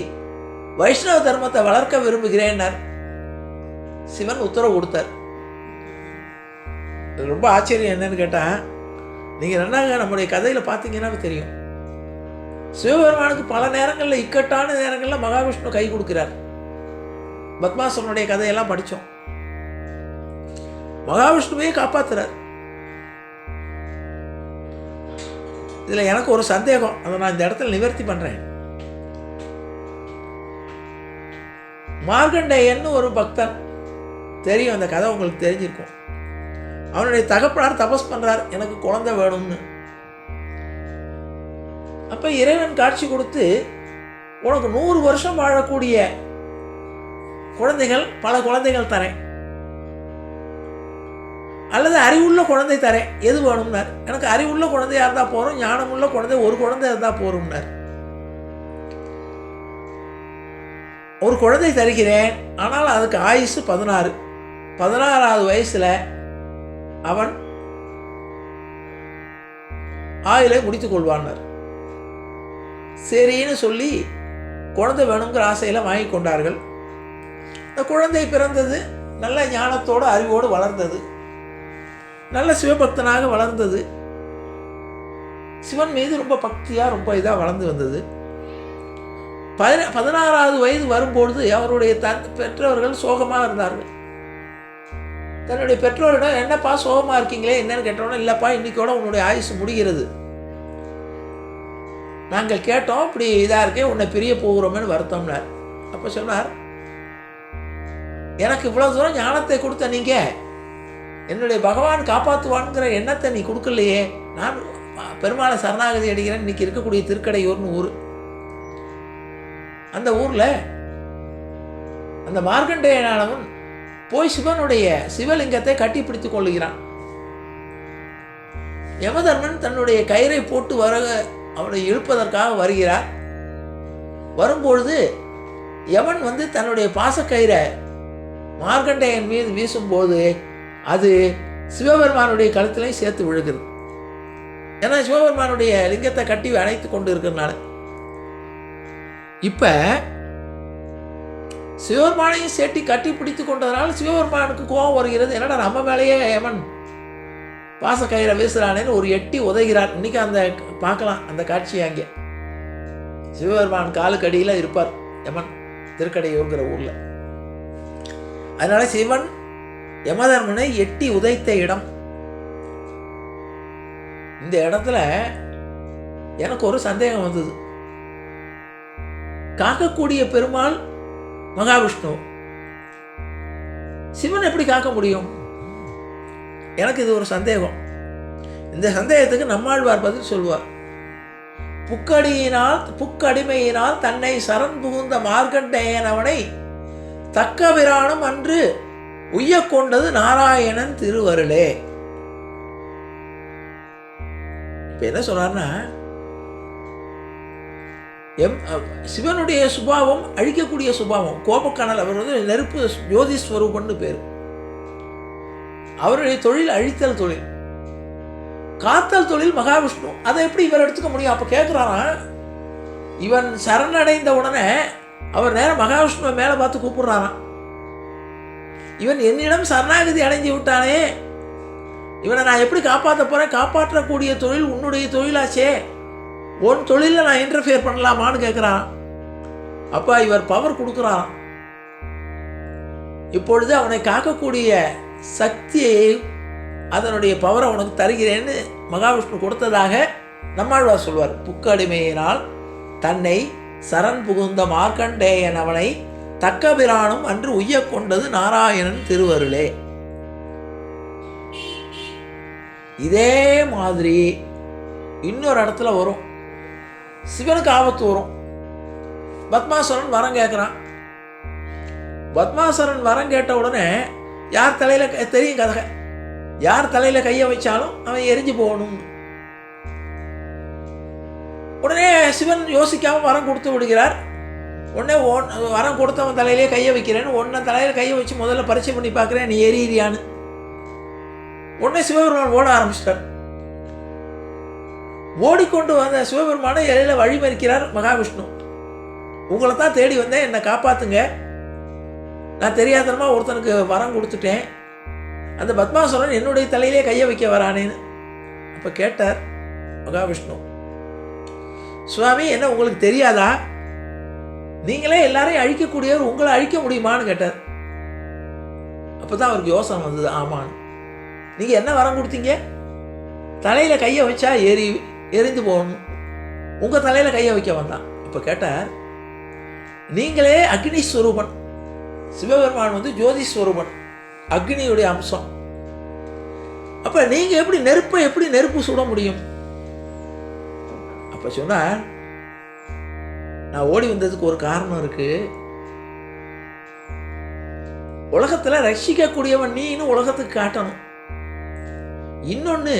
வைஷ்ணவ தர்மத்தை வளர்க்க விரும்புகிறேன். சிவன் உத்தரவு கொடுத்தார். ரொம்ப ஆச்சரியம் என்னன்னு கேட்டா, நீங்க நன்னாக நம்முடைய கதையில பார்த்தீங்கன்னா தெரியும், சிவபெருமானுக்கு பல நேரங்களில் இக்கட்டான நேரங்களில் மகாவிஷ்ணு கை கொடுக்கிறார். பத்மாசுரனுடைய கதையெல்லாம் படித்தோம். மகாவிஷ்ணுவே காப்பாத்துறார். இதில் எனக்கு ஒரு சந்தேகம், அதை நான் இந்த இடத்துல நிவர்த்தி பண்ணுறேன். மார்கண்டேயன்னு ஒரு பக்தன் தெரியும், அந்த கதை உங்களுக்கு தெரிஞ்சிருக்கும். அவனுடைய தகப்பனார் தபஸ் பண்ணுறார், எனக்கு குழந்தை வேணும்னு. அப்போ இறைவன் காட்சி கொடுத்து, உனக்கு 100 வருஷம் வாழக்கூடிய குழந்தைகள், பல குழந்தைகள் தரேன், அல்லது அறிவுள்ள குழந்தை தரேன், எது வேணும்னார். எனக்கு அறிவுள்ள குழந்தையா இருந்தால் போகிறோம், ஞானமுள்ள குழந்தை ஒரு குழந்தை இருந்தால் போகிறோம்னார். ஒரு குழந்தை தருகிறேன், ஆனால் அதுக்கு ஆயுசு 16. 16வது வயசில் அவன் ஆயுளை முடித்துக் கொள்வான்னார். சரின்னு சொல்லி குழந்தை வேணுங்கிற ஆசையில் வாங்கி கொண்டார்கள். இந்த குழந்தை பிறந்தது, நல்ல ஞானத்தோடு அறிவோடு வளர்ந்தது, நல்ல சிவபக்தனாக வளர்ந்தது, சிவன் மீது ரொம்ப பக்தியாக ரொம்ப இதாக வளர்ந்து வந்தது. 16வது வயது வரும்பொழுது அவருடைய பெற்றோர்கள் சோகமாக இருந்தார்கள். தன்னுடைய பெற்றோரிடம், என்னப்பா சோகமாக இருக்கீங்களே என்னன்னு கேட்டோன்னா, இல்லைப்பா இன்னைக்கோட உன்னுடைய ஆயுசு முடிகிறது, நாங்கள் கேட்டோம் இப்படி இதாக இருக்கே, உன்னை பிரிய போகிறோமேன்னு வருத்தம்னார். அப்போ சொன்னார், எனக்கு இவ்வளோ தூரம் ஞானத்தை கொடுத்த நீங்கள் என்னுடைய பகவான் காப்பாற்றுவான்ங்கிற எண்ணத்தை நீ கொடுக்கலையே. நான் பெருமாளை சரணாகதி அடைகிறேன். இன்னைக்கு இருக்கக்கூடிய திருக்கடையூர்னு ஊர், அந்த ஊரில் அந்த மார்கண்டேயனானவன் போய் சிவனுடைய சிவலிங்கத்தை கட்டி பிடித்துக் கொள்ளுகிறான். யமதர்மன் தன்னுடைய கயிறை போட்டு அவனை இழுப்பதற்காக வருகிறார். வரும்பொழுது யமன் தன்னுடைய பாசக்கயிறை மார்கண்டேயன் மீது வீசும்போது அது சிவபெருமானுடைய கழுத்திலையும் சேர்த்து விழுகிறது. ஏன்னா சிவபெருமானுடைய லிங்கத்தை கட்டி அணைத்து கொண்டு இருக்கிறதுனால. இப்ப சிவபெருமானையும் சேட்டி கட்டி பிடித்து கொண்டதுனால சிவபெருமானுக்கு கோபம் வருகிறது. என்னடா நம்ம மேலேயே யமன் பாசக்கயிறை வீசுறானேன்னு ஒரு எட்டி உதைகிறார். இன்னைக்கு அந்த பார்க்கலாம் அந்த காட்சியை. அங்கே சிவபெருமான் காலுக்கு அடியில் இருப்பார் யமன், திருக்கடையூர்ங்கிற ஊர்ல. அதனால சிவன் யமதர்மனை எட்டி உதைத்த இடம். இந்த இடத்துல எனக்கு ஒரு சந்தேகம் வந்தது. காக்கக்கூடிய பெருமாள் மகாவிஷ்ணு, சிவன் எப்படி காக்க முடியும்? எனக்கு இது ஒரு சந்தேகம். இந்த சந்தேகத்துக்கு நம்மாழ்வார் பதில் சொல்வார். புக்கடிமையினால் தன்னை சரண் புகுந்த மார்கண்டேயன் அவனை தக்க பிரானும் அன்று உய்ய கொண்டது நாராயணன் திருவருளே. இப்ப என்ன சொல்றாருன்னா, சிவனுடைய சுபாவம் அழிக்கக்கூடிய சுபாவம், கோபக்கணல். அவர் நெருப்பு ஜோதி ஸ்வரூபம்னு பேர். அவருடைய தொழில் அழித்தல் தொழில், காத்தல் தொழில் மகாவிஷ்ணு. அதை எப்படி இவர் எடுத்துக்க முடியும்? அப்ப கேட்கிறாரா, இவன் சரணடைந்த உடனே அவர் நேரம் மகாவிஷ்ணுவை மேல பார்த்து கூப்பிடுறாராம். இவன் என்னிடம் சரணாகதி அடைஞ்சு விட்டானே, இவனை நான் எப்படி காப்பாற்ற போறேன்? காப்பாற்றக்கூடிய தொழில் உன்னுடைய தொழிலாச்சே, உன் தொழில நான் இன்டர்ஃபியர் பண்ணலாமான்னு கேட்கிறான். அப்பா இவர் பவர் கொடுக்குறான். இப்பொழுது அவனை காக்கக்கூடிய சக்தியை, அதனுடைய பவரை உனக்கு தருகிறேன்னு மகாவிஷ்ணு கொடுத்ததாக நம்மாழ்வார் சொல்வார். புக்கடிமையினால் தன்னை சரண் புகுந்த மார்க்கண்டேயன் அவனை தக்க பிரானும் அன்று உய்ய கொண்டது நாராயணன் திருவருளே. இதே மாதிரி இன்னொரு இடத்துல வரும். சிவனுக்கு ஆபத்து வரும். பத்மாசுரன் வரம் கேட்குறான். பத்மாசுரன் வரம் கேட்ட உடனே யார் தலையில் தெரியும் கதை, யார் தலையில் கையை வச்சாலும் அவன் எரிஞ்சு போகணும். உடனே சிவன் யோசிக்காமல் வரம் கொடுத்து விடுகிறார். உடனே வரம் கொடுத்தவன் தலையிலே கையை வைக்கிறேன்னு உடனே தலையில் கையை வச்சு முதல்ல பரிச்சை பண்ணி பார்க்குறேன், நீ எரியிறியான்னு. உடனே சிவபெருமான் ஓட ஆரம்பிச்சிட்டார். ஓடிக்கொண்டு வந்த சிவபெருமானை இலையில வழிமறிக்கிறார் மகாவிஷ்ணு. உங்களை தான் தேடி வந்தேன், என்னை காப்பாற்றுங்க, நான் தெரியாதனமாக ஒருத்தனுக்கு வரம் கொடுத்துட்டேன், அந்த பத்மாசுரன் என்னுடைய தலையிலே கையை வைக்க வரானேன்னு. அப்போ கேட்டார் மகாவிஷ்ணு, சுவாமி என்ன உங்களுக்கு தெரியாதா, நீங்களே எல்லாரையும் அழிக்கக்கூடியவர், உங்களை அழிக்க முடியுமான்னு கேட்டார். அப்போ தான் அவருக்கு யோசனை வந்தது, ஆமான்னு. நீங்கள் என்ன வரம் கொடுத்தீங்க, தலையில் கையை வச்சா எரிந்து போகணும், உங்கள் தலையில் கையை வைக்க வந்தான். இப்போ கேட்டார், நீங்களே அக்னி ஸ்வரூபன், சிவபெருமான் வந்து ஜோதி ஸ்வரூபன், அக்னியுடைய அம்சம். அப்போ நீங்கள் எப்படி நெருப்பு சுட முடியும்? அப்போ சொன்னார், நான் ஓடி வந்ததுக்கு ஒரு காரணம் இருக்கு. உலகத்தில் ரட்சிக்கக்கூடியவன் நீன்னு உலகத்துக்கு காட்டணும். இன்னொன்று,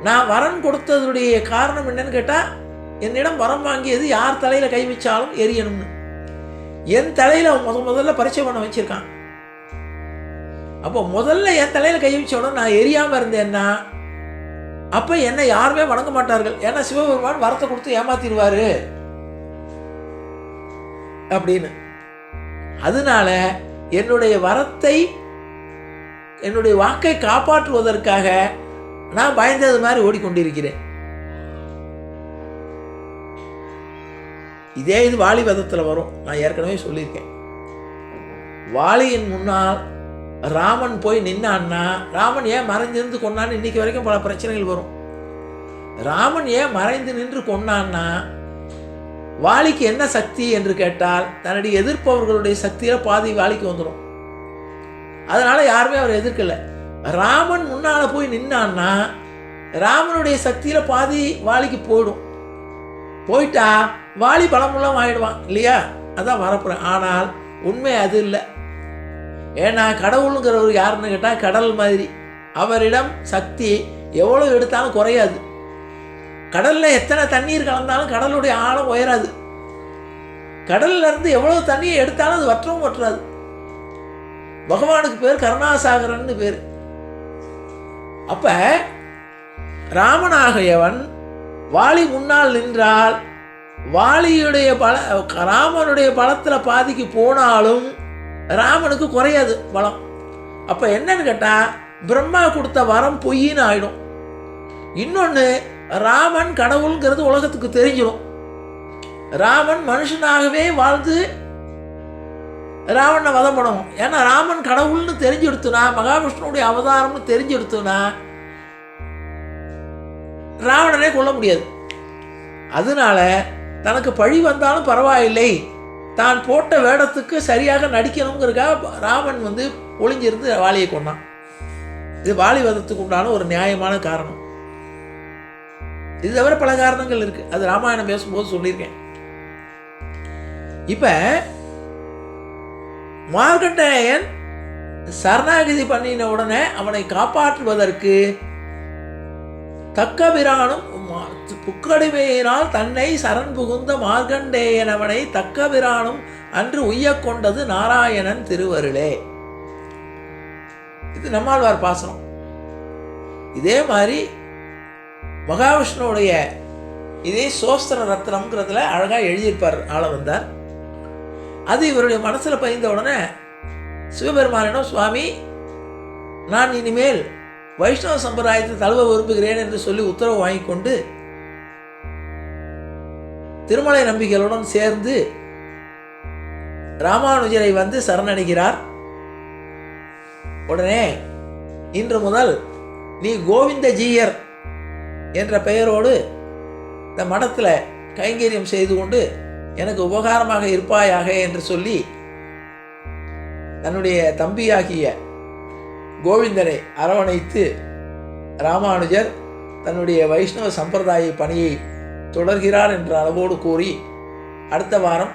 நான் வரம் கொடுத்ததுடைய காரணம் என்னன்னு கேட்டால், என்னிடம் வரம் வாங்கியது யார் தலையில் கை வச்சாலும் எரியணும்னு. என் தலையில் முதல்ல பரிச்சை பண்ண வச்சிருக்கான். அப்போ முதல்ல என் தலையில் கை வச்சோட நான் எரியாமல் இருந்தேன்னா அப்போ என்னை யாருமே வணங்க மாட்டார்கள். ஏன்னா சிவபெருமான் வரத்தை கொடுத்து ஏமாத்திடுவாரு அப்படின்னு. அதனால என்னுடைய வரத்தை, என்னுடைய வாக்கை காப்பாற்றுவதற்காக நான் பயந்தது மாதிரி ஓடிக்கொண்டிருக்கிறேன். இதே இது வாலி வதத்தில் வரும். நான் ஏற்கனவே சொல்லியிருக்கேன். வாலியின் முன்னால் ராமன் போய் நின்னான்னா, ராமன் ஏன் மறைந்திருந்து கொண்டான்னு இன்னைக்கு வரைக்கும் பல பிரச்சனைகள் வரும். ராமன் ஏன் மறைந்து நின்று கொண்டான்னா, வாலிக்கு என்ன சக்தி என்று கேட்டால், தன்னுடைய எதிர்ப்பவர்களுடைய சக்தியில் பாதி வாலிக்கு வந்துடும். அதனால யாருமே அவர் எதிர்க்கல. ராமன் முன்னால போய் நின்னான்னா ராமனுடைய சக்தியில பாதி வாலிக்கு போயிடும். போயிட்டா வாலி பலமுள்ளம் ஆயிடுவான் இல்லையா? அதான் வரப்புறேன். ஆனால் உண்மை அது இல்லை. ஏன்னா கடவுளுங்கிறவர் யாருன்னு கேட்டால் கடல் மாதிரி. அவரிடம் சக்தி எவ்வளோ எடுத்தாலும் குறையாது. கடலில் எத்தனை தண்ணீர் கலந்தாலும் கடலுடைய ஆழம் உயராது. கடல்ல இருந்து எவ்வளோ தண்ணியை எடுத்தாலும் அது வற்றவும் வற்றாது. பகவானுக்கு பேர் கருணாசாகரன்னு பேர். அப்ப ராமனாகையவன் வாலி முன்னால் நின்றால் வாலியுடைய ராமனுடைய பலத்தில் பாதிக்கு போனாலும் ராமனுக்கு குறையாது பலம். அப்ப என்னன்னு கேட்டா, பிரம்மா கொடுத்த வரம் பொய்ன்னு ஆயிடும். இன்னொன்று, ராமன் கடவுள்ங்கிறது உலகத்துக்கு தெரிஞ்சிடும். ராமன் மனுஷனாகவே வாழ்ந்து ராவணனை வதம் பண்ணணும். ஏன்னா ராமன் கடவுள்னு தெரிஞ்செடுத்துனா, மகாவிஷ்ணுடைய அவதாரம்னு தெரிஞ்செடுத்துனா ராவணனே கொல்ல முடியாது. அதனால தனக்கு பழி வந்தாலும் பரவாயில்லை, தான் போட்ட வேடத்துக்கு சரியாக நடிக்கணுங்கிறதுக்காக ராமன் வந்து ஒளிஞ்சிருந்து வாலியை கொண்டான். இது வாலி வதத்துக்கு உண்டான ஒரு நியாயமான காரணம். இது தவிர பல காரணங்கள் இருக்கு. அது ராமாயணம் பேசும்போது சொல்லியிருக்கேன். இப்ப மார்க்கண்டேயன் சரணாகதி பண்ணின உடனே அவனை காப்பாற்றுவதற்கு தக்கபிரானும் புக்கடிமையினால் தன்னை சரண் புகுந்த மார்க்கண்டேயன் அவனை தக்கபிரானும் அன்று உய்யக் கொண்டது நாராயணன் திருவருளே. இது நம்மாழ்வார் பாசனம். இதே மாதிரி மகாவிஷ்ணுடைய இதே சோஸ்திர ரத்னம்ங்கிறதுல அழகாக எழுதியிருப்பார் ஆள வந்தார். அது இவருடைய மனசில் பதிந்த உடனே சிவபெருமானிடம், சுவாமி நான் இனிமேல் வைஷ்ணவ சம்பிரதாயத்தை தழுவ விரும்புகிறேன் என்று சொல்லி உத்தரவு வாங்கி கொண்டு திருமலை நம்பிகளுடன் சேர்ந்து ராமானுஜரை வந்து சரணடைகிறார். உடனே இன்று முதல் நீ கோவிந்தஜீயர் என்ற பெயரோடு இந்த மடத்தில் கைங்கரியம் செய்து கொண்டு எனக்கு உபகாரமாக இருப்பாயாக என்று சொல்லி தன்னுடைய தம்பியாகிய கோவிந்தனை அரவணைத்து ராமானுஜர் தன்னுடைய வைஷ்ணவ சம்பிரதாய பணியை தொடர்கிறார் என்ற அளவோடு கூறி, அடுத்த வாரம்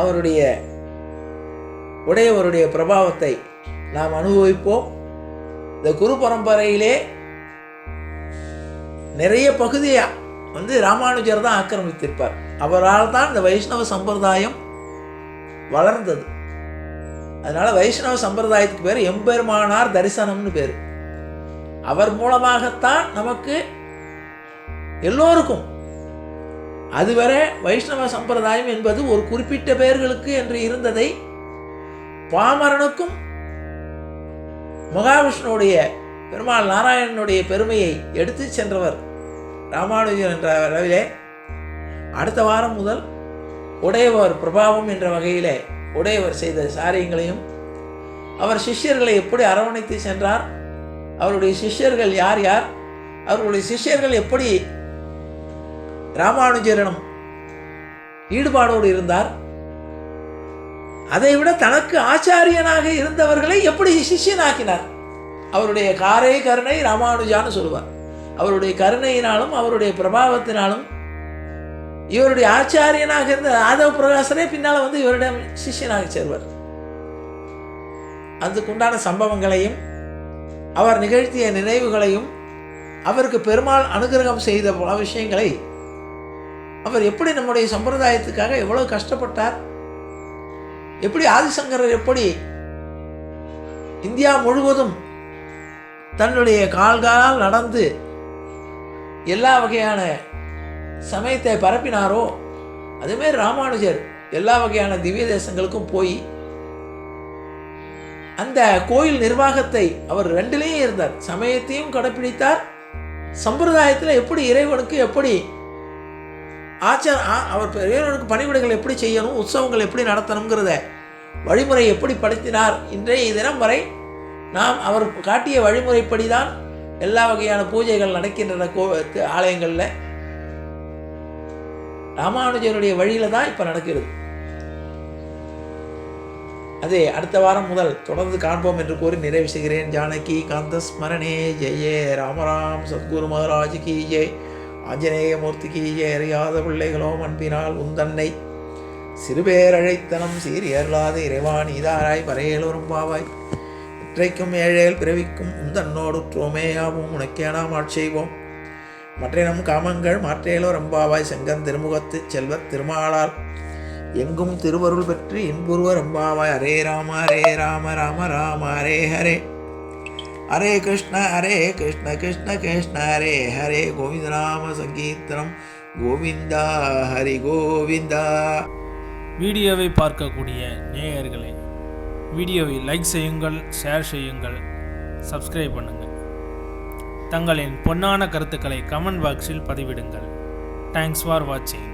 அவருடைய உடையவருடைய பிரபாவத்தை நாம் அனுபவிப்போம். இந்த குரு பரம்பரையிலே நிறைய பகுதியை ராமானுஜர் தான் ஆக்கிரமித்திருப்பார். அவரால் தான் இந்த வைஷ்ணவ சம்பிரதாயம் வளர்ந்தது. அதனால வைஷ்ணவ சம்பிரதாயத்துக்கு பேர் எம்பெருமானார் தரிசனம்னு பேர். அவர் மூலமாகத்தான் நமக்கு எல்லோருக்கும், அதுவரை வைஷ்ணவ சம்பிரதாயம் என்பது ஒரு குறிப்பிட்ட பெயர்களுக்கு என்று இருந்ததை பாமரனுக்கும் மகாவிஷ்ணுடைய பெருமாள் நாராயணனுடைய பெருமையை எடுத்து சென்றவர் ராமானுஜர் என்ற அளவிலே, அடுத்த வாரம் முதல் உடையவர் பிரபாவம் என்ற வகையிலே உடையவர் செய்த சாரியங்களையும், அவர் சிஷ்யர்களை எப்படி அரவணைத்து சென்றார், அவருடைய சிஷ்யர்கள் யார் யார், அவர்களுடைய சிஷ்யர்கள் எப்படி ராமானுஜரிடம் ஈடுபாடோடு இருந்தார், அதைவிட தனக்கு ஆச்சாரியனாக இருந்தவர்களை எப்படி சிஷ்யனாக்கினார். அவருடைய காரே கருணை ராமானுஜான்னு சொல்லுவார். அவருடைய கருணையினாலும் அவருடைய பிரபாவத்தினாலும் இவருடைய ஆச்சாரியனாக இருந்த ஆதவ பிரகாசரே பின்னால் இவரிடம் சிஷ்யனாக சேர்வார். அதுக்குண்டான சம்பவங்களையும் அவர் நிகழ்த்திய நினைவுகளையும், அவருக்கு பெருமாள் அனுகிரகம் செய்த பல விஷயங்களை, அவர் எப்படி நம்முடைய சம்பிரதாயத்துக்காக எவ்வளவு கஷ்டப்பட்டார், எப்படி ஆதிசங்கரர் எப்படி இந்தியா முழுவதும் தன்னுடைய கால்கால் நடந்து எல்லா வகையான சமயத்தை பரப்பினாரோ, அதேமாதிரி ராமானுஜர் எல்லா வகையான திவ்ய தேசங்களுக்கும் போய் அந்த கோயில் நிர்வாகத்தை அவர் ரெண்டிலேயும் இருந்தார். சமயத்தையும் கடைப்பிடித்தார், சம்பிரதாயத்தில் எப்படி இறைவனுக்கு எப்படி அவர் இறைவனுக்கு பணிவிடைகள் எப்படி செய்யணும், உற்சவங்கள் எப்படி நடத்தணுங்கிறத வழிமுறை எப்படி படுத்தினார். இன்றைய தினம் வரை நாம் அவர் காட்டிய வழிமுறைப்படி தான் எல்லா வகையான பூஜைகள் நடக்கின்றன ஆலயங்களில். ராமானுஜருடைய வழியில தான் இப்போ நடக்கிறது. அதே அடுத்த வாரம் முதல் தொடர்ந்து காண்போம் என்று கூறி நிறைவு செய்கிறேன். ஜானகி காந்த ஸ்மரணே ஜெயே ராமராம் சத்குரு மகாராஜ் கி ஜெய். ஆஞ்சநேய மூர்த்தி கி ஜெய். அறியாத பிள்ளைகளோ அன்பினால் உந்தன்னை சிறுபேரழைத்தனம் சீரியர்லாத இறைவான் இதாராய் வரையலோரும் பாவாய். இற்றைக்கும் ஏழேல் பிறவிக்கும் உந்தன்னோடுற்றோமேயாவும் உனக்கே நாம் ஆட்செய்வோம். மற்ற காமங்கள் மாற்றேலோ ரம்பாவாய். செங்கன் திருமுகத்து செல்வர் திருமாலால் எங்கும் திருவருள் பெற்று இன்புருவ ரம்பாவாய். ஹரே ராம ராம ராம ஹரே ஹரே. ஹரே கிருஷ்ண கிருஷ்ண கிருஷ்ண ஹரே ஹரே. கோவிந்த நாம சங்கீர்த்தனம் கோவிந்தா ஹரி கோவிந்தா. வீடியோவை பார்க்கக்கூடிய நேயர்களே, வீடியோவை லைக் செய்யுங்கள், ஷேர் செய்யுங்கள், சப்ஸ்கிரைப் பண்ணுங்கள். தங்களின் பொன்னான கருத்துக்களை கமெண்ட் பாக்ஸில் பதிவிடுங்கள். தேங்க்ஸ் ஃபார் வாட்சிங்.